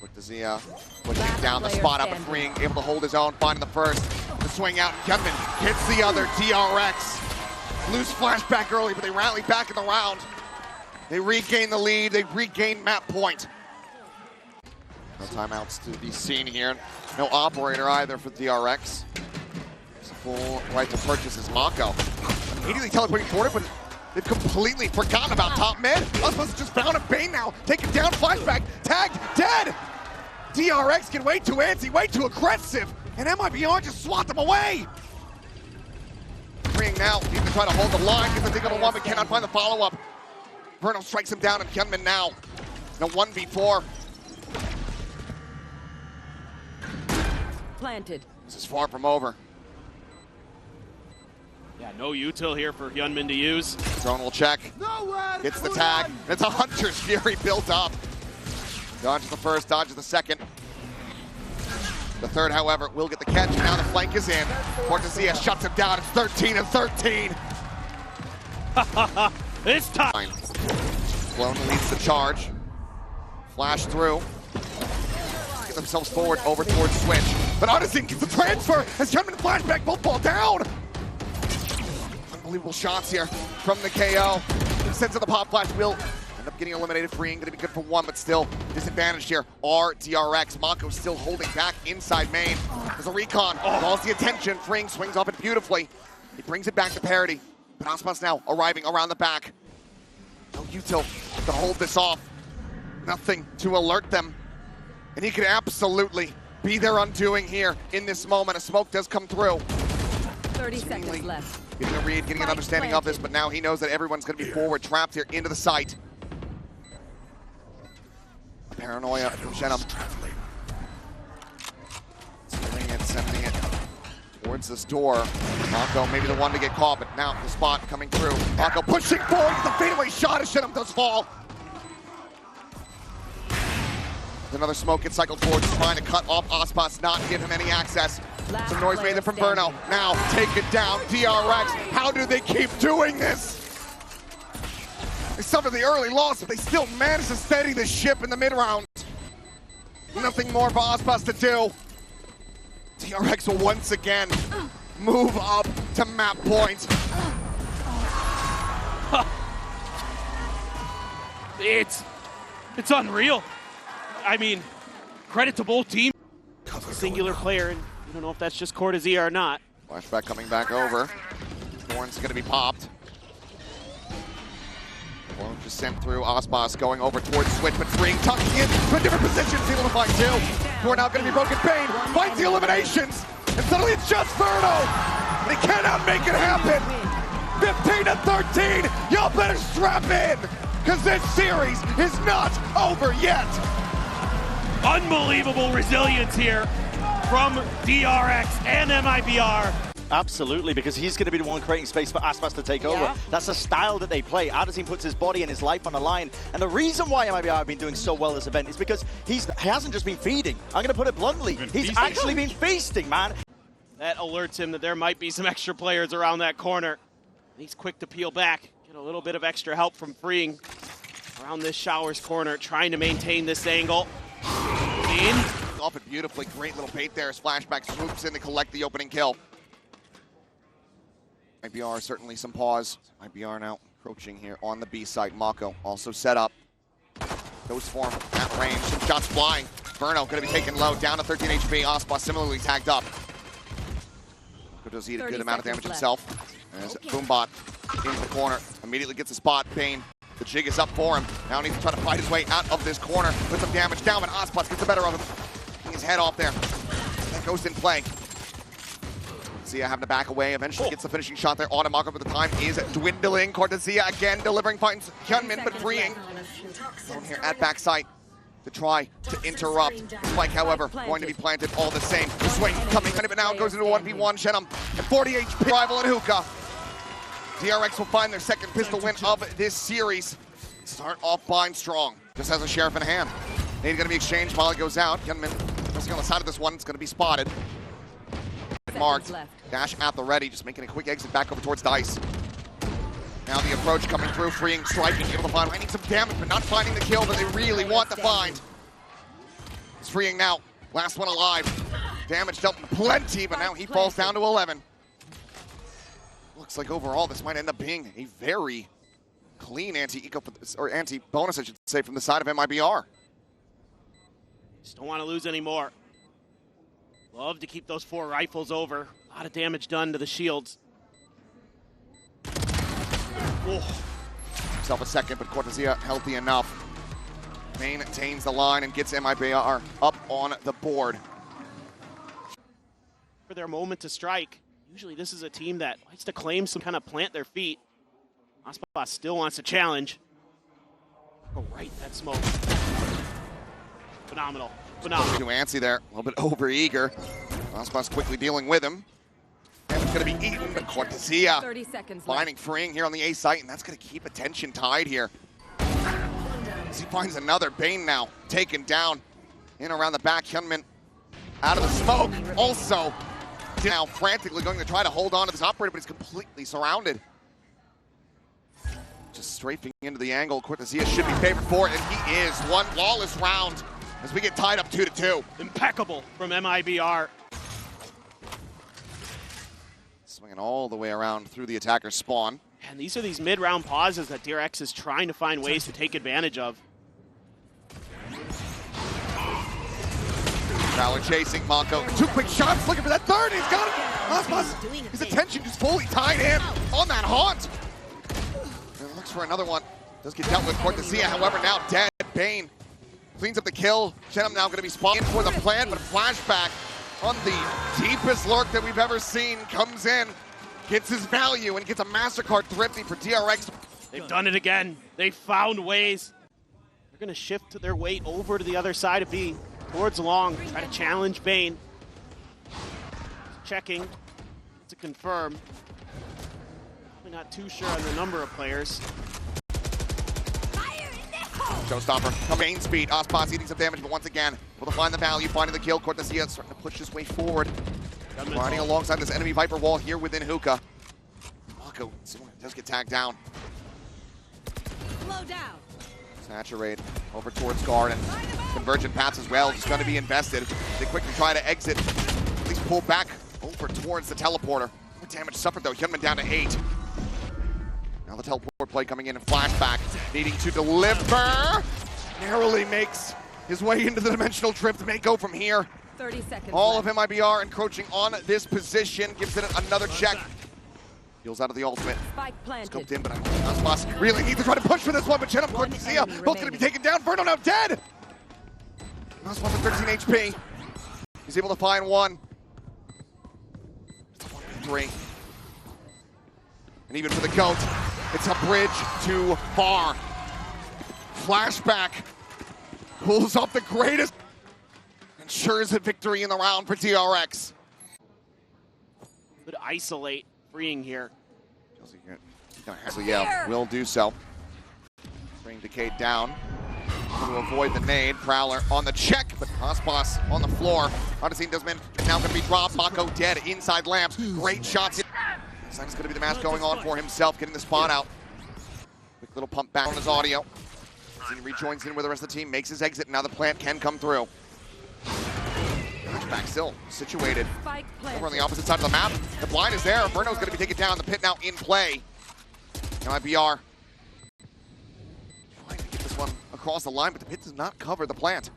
Wakazia pushing down the spot up and Freeing, able to hold his own, finding the first. The swing out, Hyunmin hits the other. DRX lose flashback early, but they rally back in the round. They regain the lead, they regain map point. No timeouts to be seen here. No operator either for DRX. It's a full right to purchase as Mako. Immediately teleporting forward, but they've completely forgotten about top mid. Aspas just found a Bane now. Taken down, flashback, tagged, dead. DRX get way too antsy, way too aggressive, and MIBR just swat them away. Freeing now, need to try to hold the line, gets a dig on the one, but cannot find the follow-up. Verno strikes him down, and Hyunmin now in a 1v4. Planted. This is far from over. Yeah, no util here for Hyunmin to use. Drone will check. Gets the tag. It's a Hunter's Fury built up. Dodges the first, dodges the second. The third, however, will get the catch. Now the flank is in. Fortazia shuts him down. It's 13-13. This time. Clone leads the charge. Flash through. Get themselves forward over towards Switch. But Odyssey gets the transfer as Hyunmin and Flashback both fall down. Unbelievable shots here from the KO. Sends to the pop flash. Will end up getting eliminated. Freeing, gonna be good for one, but still disadvantaged here. DRX. Mako still holding back inside main. There's a recon. Calls the attention. Freeing swings off it beautifully. He brings it back to parity. But Aspas now arriving around the back. No util to hold this off. Nothing to alert them. And he could absolutely be their undoing here in this moment. A smoke does come through. 30 seconds left. Getting a read, getting an understanding of this, but now he knows that everyone's going to be forward, trapped here into the site. Paranoia from Shenum. Sending it towards towards this door. Mako maybe the one to get caught, but now the spot coming through. Mako pushing forward, the fadeaway shot as Shinham does fall. Another smoke gets cycled forward, just trying to cut off Aspas, not give him any access. Some noise made there from Burno. Now take it down, DRX. How do they keep doing this? They suffered the early loss, but they still managed to steady the ship in the mid-round. Nothing more for Aspas to do. DRX will once again move up to map point. It's unreal. I mean, credit to both teams. Singular player, and you don't know if that's just Cortezia or not. Flashback coming back over. Horn's going to be popped. Horn just sent through. Aspas going over towards Switch, but freeing, tucking in to a different position. Able to find two. Horn now going to be broken. Bane finds the eliminations, and suddenly it's just Burno. They cannot make it happen. 15-13. Y'all better strap in, because this series is not over yet. Unbelievable resilience here from DRX and MIBR. Absolutely, because he's going to be the one creating space for Aspas to take over. That's the style that they play. Addison puts his body and his life on the line. And the reason why MIBR have been doing so well this event is because he hasn't just been feeding. I'm going to put it bluntly. He's actually been feasting, man. That alerts him that there might be some extra players around that corner. He's quick to peel back, get a little bit of extra help from freeing around this Showers corner, trying to maintain this angle. In. Off it beautifully. Great little bait there as Flashback swoops in to collect the opening kill. MIBR certainly some pause. MIBR now approaching here on the B side. Mako also set up. Goes for him at range. Some shots flying. Burno going to be taken low. Down to 13 HP. Aspas similarly tagged up. Does eat a good amount of damage himself. As Boombot into the corner. Immediately gets a spot. Bane. The jig is up for him. Now needs to try to fight his way out of this corner with some damage down, but Aspas gets the better of him. Getting his head off there. That goes in play. Cortezia having to back away. Eventually gets the finishing shot there. Automako for the time is dwindling. Cortezia again delivering, finds Hyunmin, but freeing. Down here at backside to try to interrupt. Spike, however, going to be planted all the same. The swing coming, but now goes into 1v1. Shenham at 40 HP. Rival and Hookah. DRX will find their second pistol win of this series. Start off blind strong. Just has a sheriff in hand. Nade going to be exchanged while it goes out. Hyunmin pressing on the side of this one. It's going to be spotted. Marked. Dash at the ready. Just making a quick exit back over towards Dice. Now the approach coming through. Freeing, striking. Able to find. Finding some damage, but not finding the kill that they really want to find. It's freeing now. Last one alive. Damage dealt plenty, but now he falls down to 11. Looks like overall this might end up being a very clean anti-eco, or anti-bonus, I should say, from the side of MIBR. Just don't want to lose anymore. Love to keep those 4 rifles over. A lot of damage done to the shields. Oh. Himself a second, but Cortezia healthy enough. Maintains the line and gets MIBR up on the board. For their moment to strike. Usually this is a team that likes to claim some kind of plant their feet. Aspas still wants to challenge. Go right, that smoke. Phenomenal. Phenomenal. To Antsy there, a little bit over-eager. Aspas quickly dealing with him. And it's going to be eaten, but Cortezia 30 seconds finding freeing here on the A site, and that's going to keep attention tied here. As he finds another Bane now, taken down in around the back. Hyunmin out of the smoke. Also, now frantically going to try to hold on to this operator, but he's completely surrounded. Just strafing into the angle. Cortezia should be favored for it, and he is. One flawless round as we get tied up 2-2. Impeccable from MIBR. Swinging all the way around through the attacker's spawn. And these are these mid-round pauses that DRX is trying to find ways to take advantage of. Valor chasing Mako. 2 quick shots, looking for that third. He's got it. Aspas, his attention just fully tied in on that haunt. And looks for another one. Does get dealt with. Cortezia, however, now dead. Bane cleans up the kill. Shenham now going to be spotted for the plan, but Flashback on the deepest lurk that we've ever seen comes in, gets his value, and gets a MasterCard thrifty for DRX. They've done it again. They found ways. They're going to shift their weight over to the other side of B. Towards long, try to challenge Bane. Checking, to confirm. Probably not too sure on the number of players. Showstopper, main speed. Ospas eating some damage, but once again, able to find the value, finding the kill. Cortesia starting to push his way forward. Riding alongside this enemy Viper wall here within Hookah. Mako does get tagged down. Slow down. Saturate over towards guard and convergent paths as well. Just going to be invested. They quickly try to exit, at least pull back over towards the teleporter. What damage suffered though? Hyunmin down to 8. Now the teleport play coming in and flashback, needing to deliver. Narrowly makes his way into the dimensional drift. May go from here. 30 seconds All left. of MIBR encroaching on this position. Gives it another check. Heals out of the ultimate. Spike planted. Scoped in, but Ospas really need to try to push for this one. But Chenem, Cortesia, both going to be taken down. Verno now dead. Ospas at 13 HP. He's able to find one. It's a 1v3. And even for the GOAT, it's a bridge too far. Flashback pulls up the greatest. Ensures a victory in the round for DRX. Could isolate, freeing here. So yeah, will do so. Bring Decade down to avoid the nade. Prowler on the check, but Ospas on the floor. Odyssey does now going to be dropped. Mako dead inside lamps. Great shots. That's going to be the match going on for himself, getting the spot out. Quick little pump back on his audio. As he rejoins in with the rest of the team, makes his exit. Now the plant can come through. Back still situated over on the opposite side of the map. The blind is there. Verno's going to be taken down. The pit now in play. MIBR trying to get this one across the line, but the pit does not cover the plant.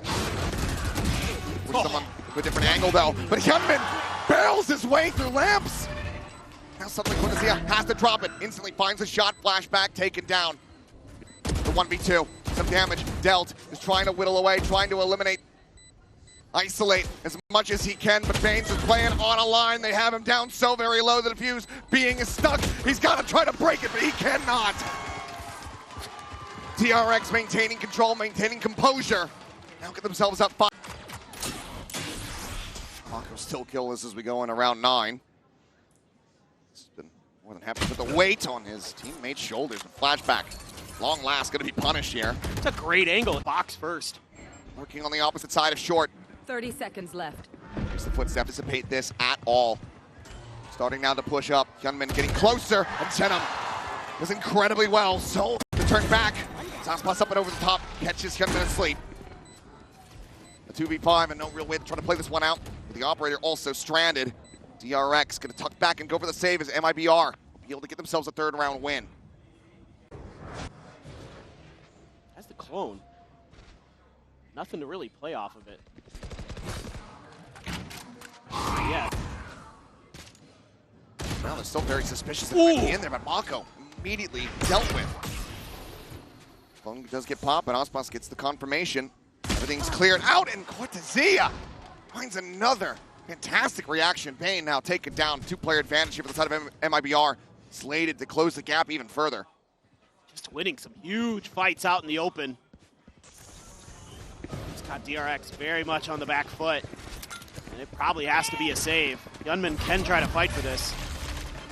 Wish someone to a different angle though, but Hyunmin barrels his way through lamps. Now suddenly Cortesia has to drop it. Instantly finds a shot. Flashback taken down. The 1v2. Some damage dealt. Is trying to whittle away, trying to eliminate, isolate as much as he can, but Baines is playing on a line. They have him down so very low that the fuse being stuck. He's got to try to break it, but he cannot. DRX maintaining control, maintaining composure. Now get themselves up 5. Mako still killless as we go in around 9. He's been more than happy to put the weight on his teammate's shoulders. And flashback. Long last, going to be punished here. It's a great angle. Box first. Working on the opposite side of short. 30 seconds left. Here's the footstep. Anticipate this at all. Starting now to push up. Hyunmin getting closer. And Chenem does incredibly well. So to turn back. Ospas up and over the top. Catches Hyunmin asleep. A 2v5 and no real way to try to play this one out. The operator also stranded. DRX going to tuck back and go for the save as MIBR be able to get themselves a 3rd round win. That's the clone. Nothing to really play off of it. Yeah. Well, they're still very suspicious of might be in there, but Mako immediately dealt with. Clone does get popped, but Ospas gets the confirmation. Everything's cleared out, and Cortesia finds another fantastic reaction. Payne now taken down. 2-player advantage here for the side of MIBR. Slated to close the gap even further. Just winning some huge fights out in the open. It's got DRX very much on the back foot. And it probably has to be a save. Hyunmin can try to fight for this.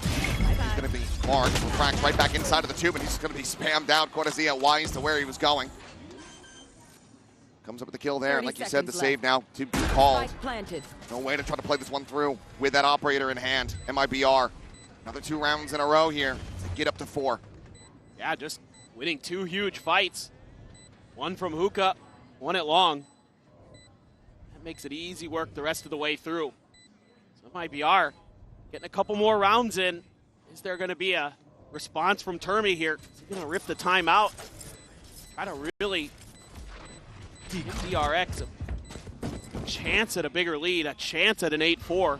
He's going to be marked, cracked right back inside of the tube, and he's going to be spammed out. Cortesia wise to where he was going. Comes up with the kill there, and like you said, the save now to be called. No way to try to play this one through with that operator in hand. MIBR, another 2 rounds in a row here to get up to 4. Yeah, just winning 2 huge fights. One from Hookah, one at long. That makes it easy work the rest of the way through. So MIBR getting a couple more rounds in. Is there going to be a response from Termi here? Is he going to rip the timeout? Try to really give DRX a chance at a bigger lead, a chance at an 8-4.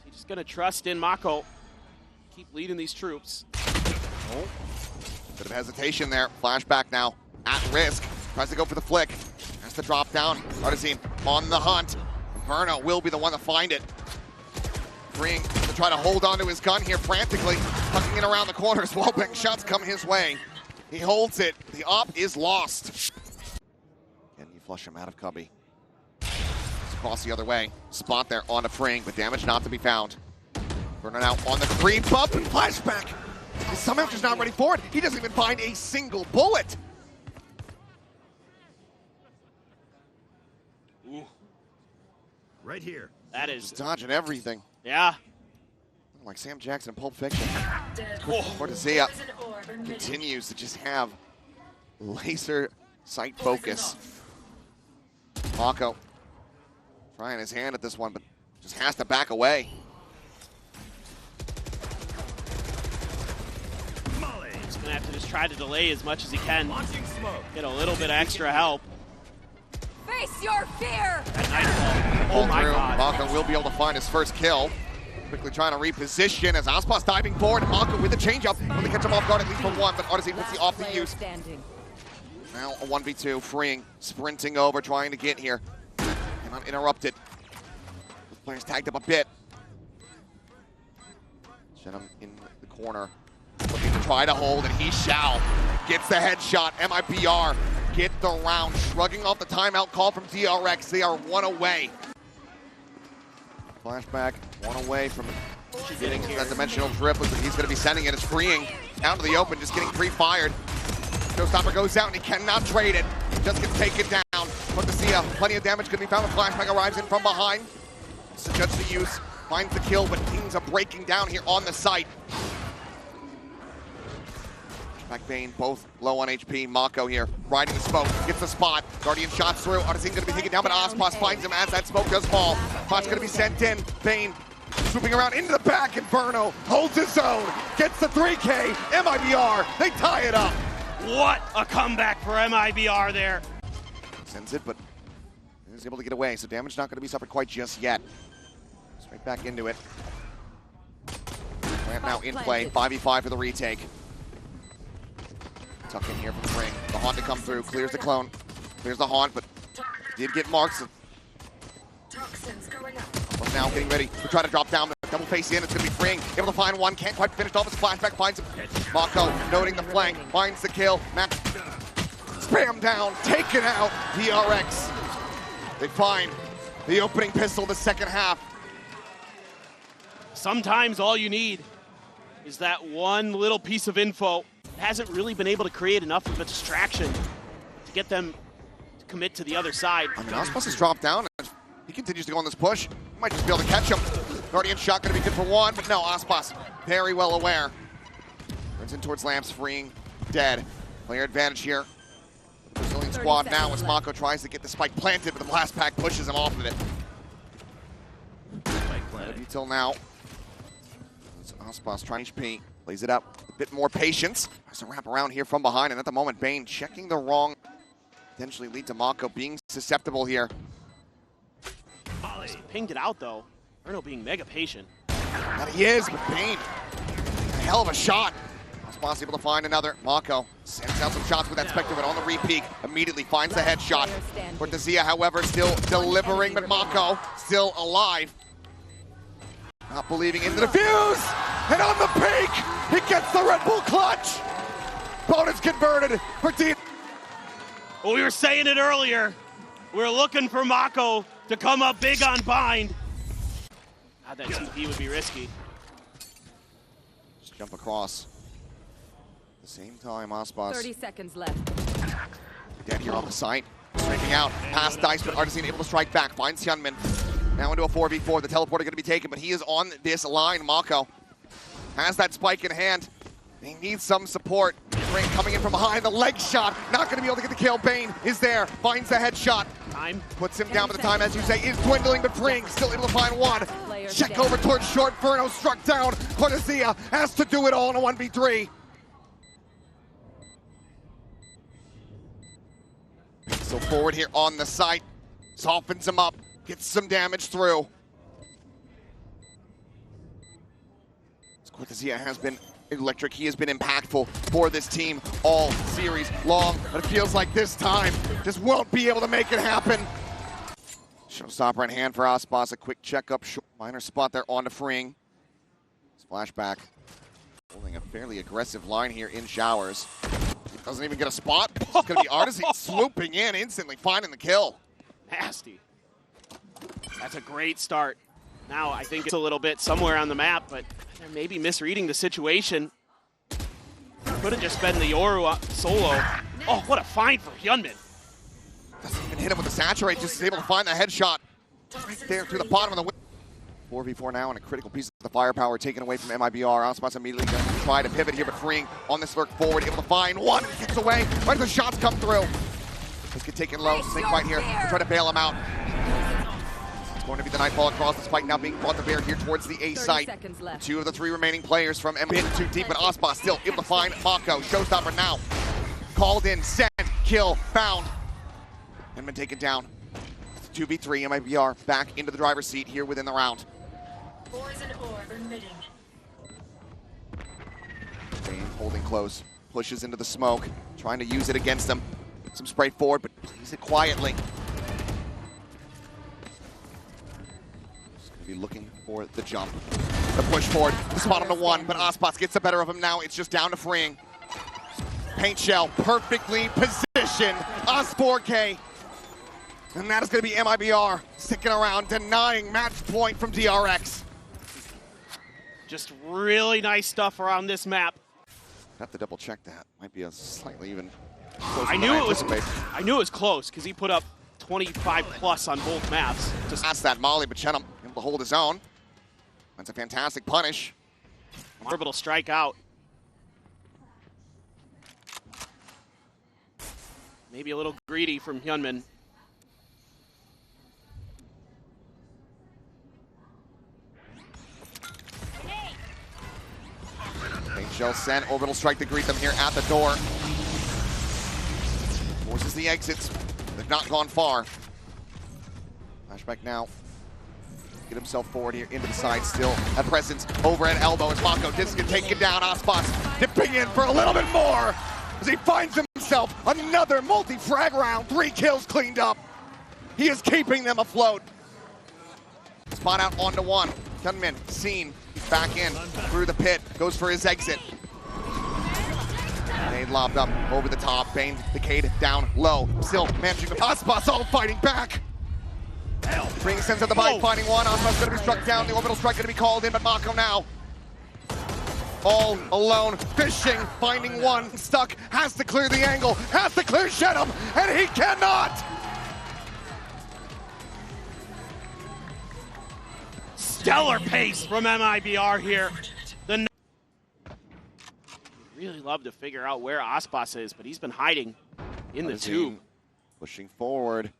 He's just going to trust in Mako. Keep leading these troops. Oh, bit of hesitation there. Flashback now at risk. Tries to go for the flick. Has to drop down. Artesine on the hunt. Verno will be the one to find it. Freeing to try to hold on to his gun here frantically. Tucking it around the corners. Wallbang shots come his way. He holds it. The op is lost. Can you flush him out of Cubby? across the other way. Spot there on a Fring, but damage not to be found. Burning out on the creep up and flashback. He's somehow just not ready for it. He doesn't even find a single bullet. Ooh, Right here. that is, Just dodging everything. yeah. Like Sam Jackson in Pulp Fiction. Cortezia continues to just have laser sight focus. Mako trying his hand at this one, but just has to back away. He's gonna have to just try to delay as much as he can. Get a little bit of extra help. Face your fear! That nightfall. Oh my Through. god. Mako will be able to find his first kill. Quickly trying to reposition as Aspas diving forward. Mako with the changeup. When they catch him off guard at least for one, but Odyssey puts the off the use. Standing. Now a 1v2, freeing, sprinting over, trying to get here. Cannot interrupt it. The players tagged up a bit. Shenham in the corner, looking to try to hold, and he shall. Gets the headshot. MIBR get the round, shrugging off the timeout call from DRX. They are one away. Flashback, one away from getting that dimensional drip. Looks like he's going to be sending it. It's freeing out to the open, just getting pre-fired. Showstopper goes out and he cannot trade it. Just gets taken down. Cortezia, plenty of damage could be found. The flashback arrives in from behind. Suggests the use, finds the kill, but things are breaking down here on the site. Back Bane, both low on HP. Mako here, riding the smoke, gets the spot. Guardian shots through. Odyssey going to be taken down, but Aspas finds him as that smoke does fall. Spot's going to be sent in. Bane swooping around into the back, and Verno holds his own. Gets the 3K. MIBR, they tie it up. What a comeback for MIBR there. Sends it, but is able to get away, so damage not going to be suffered quite just yet. Straight back into it. Plant now in play. 5v5 for the retake. Tuck in here from the ring. The Haunt to come through. Clears the clone. Clears the Haunt, but did get marks. But now getting ready to try to drop down. Double face in. It's going to be freeing. Able to find one. Can't quite finish off his flashback. Finds him. Mako noting the flank. Finds the kill. Matt spam down. Taken out. DRX. They find the opening pistol the second half. Sometimes all you need is that one little piece of info. Hasn't really been able to create enough of a distraction to get them to commit to the other side. I mean, Aspas has dropped down. And he continues to go on this push. Might just be able to catch him. Guardian shot going to be good for one, but no, Aspas very well aware. Turns in towards Lamps, freeing, dead. Player advantage here. Brazilian squad now as Mako tries to get the spike planted, but the blast pack pushes him off of it. Until now. Aspas trying HP, plays it up. A bit more patience. Has to wrap around here from behind, and at the moment, Bane checking the wrong. Potentially lead to Mako being susceptible here. Pinged it out though. Erno being mega patient. And he is, but Bane, a hell of a shot. Aspas able to find another. Mako sends out some shots with that Spectre, but on the re-peek, immediately finds the headshot. Cortezia, however, still delivering, but Mako still alive. Not believing in the defuse, and on the peak, he gets the Red Bull clutch. Bonus converted for Team. Well, we were saying it earlier. We're looking for Mako to come up big on bind. God, that TP would be risky. Just jump across. At the same time, Aspas 30 seconds left. dead here on the site. Striking out, past Dice, but Artisan able to strike back. Finds Hyunmin. Now into a 4v4. The teleporter going to be taken, but he is on this line. Mako has that spike in hand. He needs some support. Ring coming in from behind. The leg shot. Not going to be able to get the kill. Bane is there. Finds the headshot. Time. Puts him down, but the time, as you say, is dwindling, but Fring still able to find one. Check over towards short. Verno struck down. Cortezia has to do it all in a 1v3. So forward here on the site. Softens him up. Gets some damage through. Cortezia has been electric. He has been impactful for this team all series long, but it feels like this time just won't be able to make it happen. Showstopper in hand for Aspas. A quick checkup. Minor spot there on to Fring. Flashback. Holding a fairly aggressive line here in Showers. He doesn't even get a spot. It's going to be Artisan swooping in instantly, finding the kill. Nasty. That's a great start. Now I think it's a little bit somewhere on the map, but they're maybe misreading the situation. Could have just been the Yoru solo. Oh, what a find for Hyunmin. Doesn't even hit him with the saturate, just is able to find the headshot right there through the bottom of the 4v4 now, and a critical piece of the firepower taken away from MIBR. Ospas immediately going to try to pivot here, but freeing on this lurk forward, able to find one, gets away, right as the shots come through. Let's get taken low, Snake Bite here, we'll try to bail him out. It's going to be the Nightfall across the spike now being brought to bear here towards the A site. 2 of the 3 remaining players from M hit too deep, but Ospas still able to find Mako. Showstopper now. Called in, sent, kill, found. And been taken down. 2v3, MIBR back into the driver's seat here within the round. Poison orb emitting. Bane holding close, pushes into the smoke, trying to use it against them. Some spray forward, but plays it quietly. Just gonna be looking for the jump. The push forward, the spot on the 1, but Ospas gets the better of him now. It's just down to freeing. Paint shell, perfectly positioned. Os4K. And that is going to be MIBR sticking around, denying match point from DRX. Just really nice stuff around this map. Have to double check that. Might be a slightly even. I knew it was close because he put up 25 plus on both maps. Just asked that Molly, but Chenham able to hold his own. That's a fantastic punish. Orbital strike out. Maybe a little greedy from Hyunmin. Paint shell sent, orbital strike to greet them here at the door. Forces the exits. They've not gone far. Flashback now. Get himself forward here into the side still. At presence over at elbow as Mako is going to take it down. Ospas dipping in for a little bit more as he finds himself another multi-frag round. 3 kills cleaned up. He is keeping them afloat. Spot out onto 1. Hyunmin seen. He's back in through the pit. Goes for his exit. Bane lobbed up over the top. Bane decayed down low. Still managing to. Ospas all fighting back. Bring sense of the bite, finding 1. Ospas going to be struck down. The orbital strike going to be called in, but Mako now all alone, fishing, finding 1. Stuck, has to clear the angle, has to clear Shenham, and he cannot! Stellar pace from MIBR here. Really love to figure out where Ospas is, but he's been hiding in the tube. Pushing forward.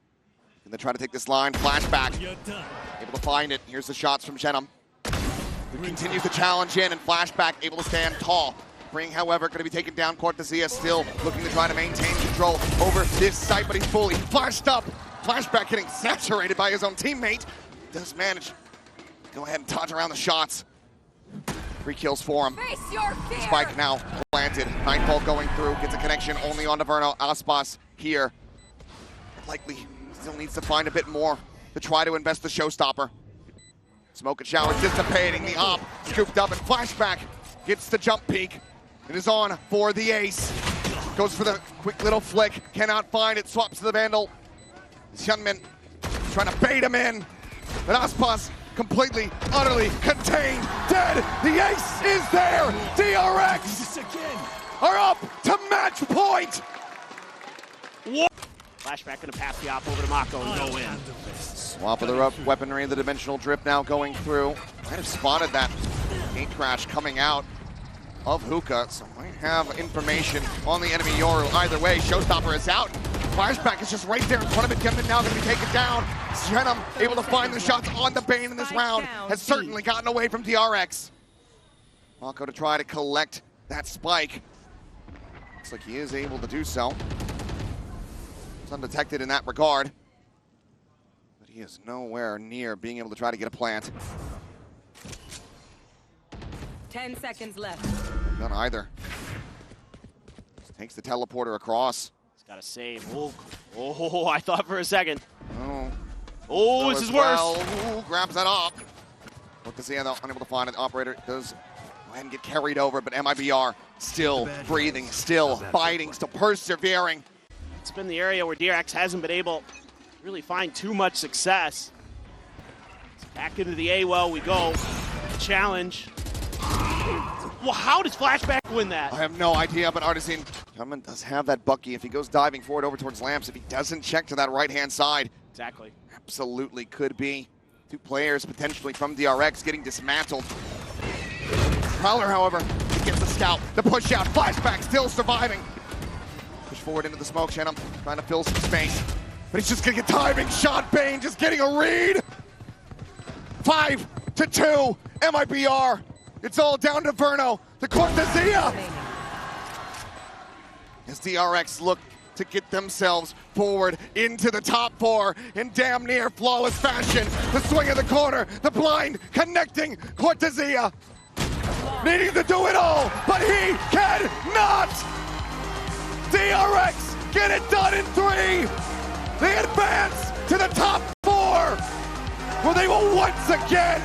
And they try to take this line. Flashback. Able to find it. Here's the shots from Shenham. Who continues to challenge in, and Flashback able to stand tall. Bring, however, going to be taken down. Cortesia still looking to try to maintain control over this site, but he's fully flashed up. Flashback getting saturated by his own teammate. Does manage to go ahead and dodge around the shots. 3 kills for him. Face your fear. Spike now planted. Nightfall going through. Gets a connection only on Verno. Ospas here. Likely still needs to find a bit more to try to invest the showstopper. Smoke and shower dissipating. The op scooped up, and Flashback gets the jump peak. It is on for the ace. Goes for the quick little flick. Cannot find it. Swaps to the Vandal. Hyunmin trying to bait him in. But Ospas completely, utterly contained. Dead. The ace is there. DRX are up to match point. What? Flashback going to pass the op over to Mako and go in. Swap of the weaponry, the dimensional drip now going through. Might have spotted that paint crash coming out of Hookah, so might have information on the enemy Yoru. Either way, showstopper is out. Flashback is just right there in front of it. Hyunmin now going to be taken down. Shenham able to find the shots on the Bane in this round. Has certainly gotten away from DRX. Mako to try to collect that spike. Looks like he is able to do so. It's undetected in that regard. But he is nowhere near being able to try to get a plant. 10 seconds left. None either. Just takes the teleporter across. He's got to save. Oh, I thought for a second. Oh. Oh, this is worse. Ooh, grabs that up. Look to see though, unable to find it. Operator does go ahead and get carried over, but MIBR still breathing, still fighting, still persevering. It's been the area where DRX hasn't been able to really find too much success. Back into the A well we go. Challenge. Well, how does Flashback win that? I have no idea, but Artisan Gentleman does have that Bucky. If he goes diving forward over towards Lamps, if he doesn't check to that right-hand side, Exactly. absolutely could be. Two players potentially from DRX getting dismantled. Prowler, however, gets the scout, the push out, Flashback still surviving. Push forward into the smoke channel, trying to fill some space. But he's just gonna get timing shot. Bane just getting a read. 5-2, MIBR. It's all down to Verno, the Cortezia. As DRX look to get themselves forward into the top four in damn near flawless fashion. The swing of the corner, the blind connecting Cortezia. Needing to do it all, but he cannot! DRX get it done in 3! They advance to the top 4, where they will once again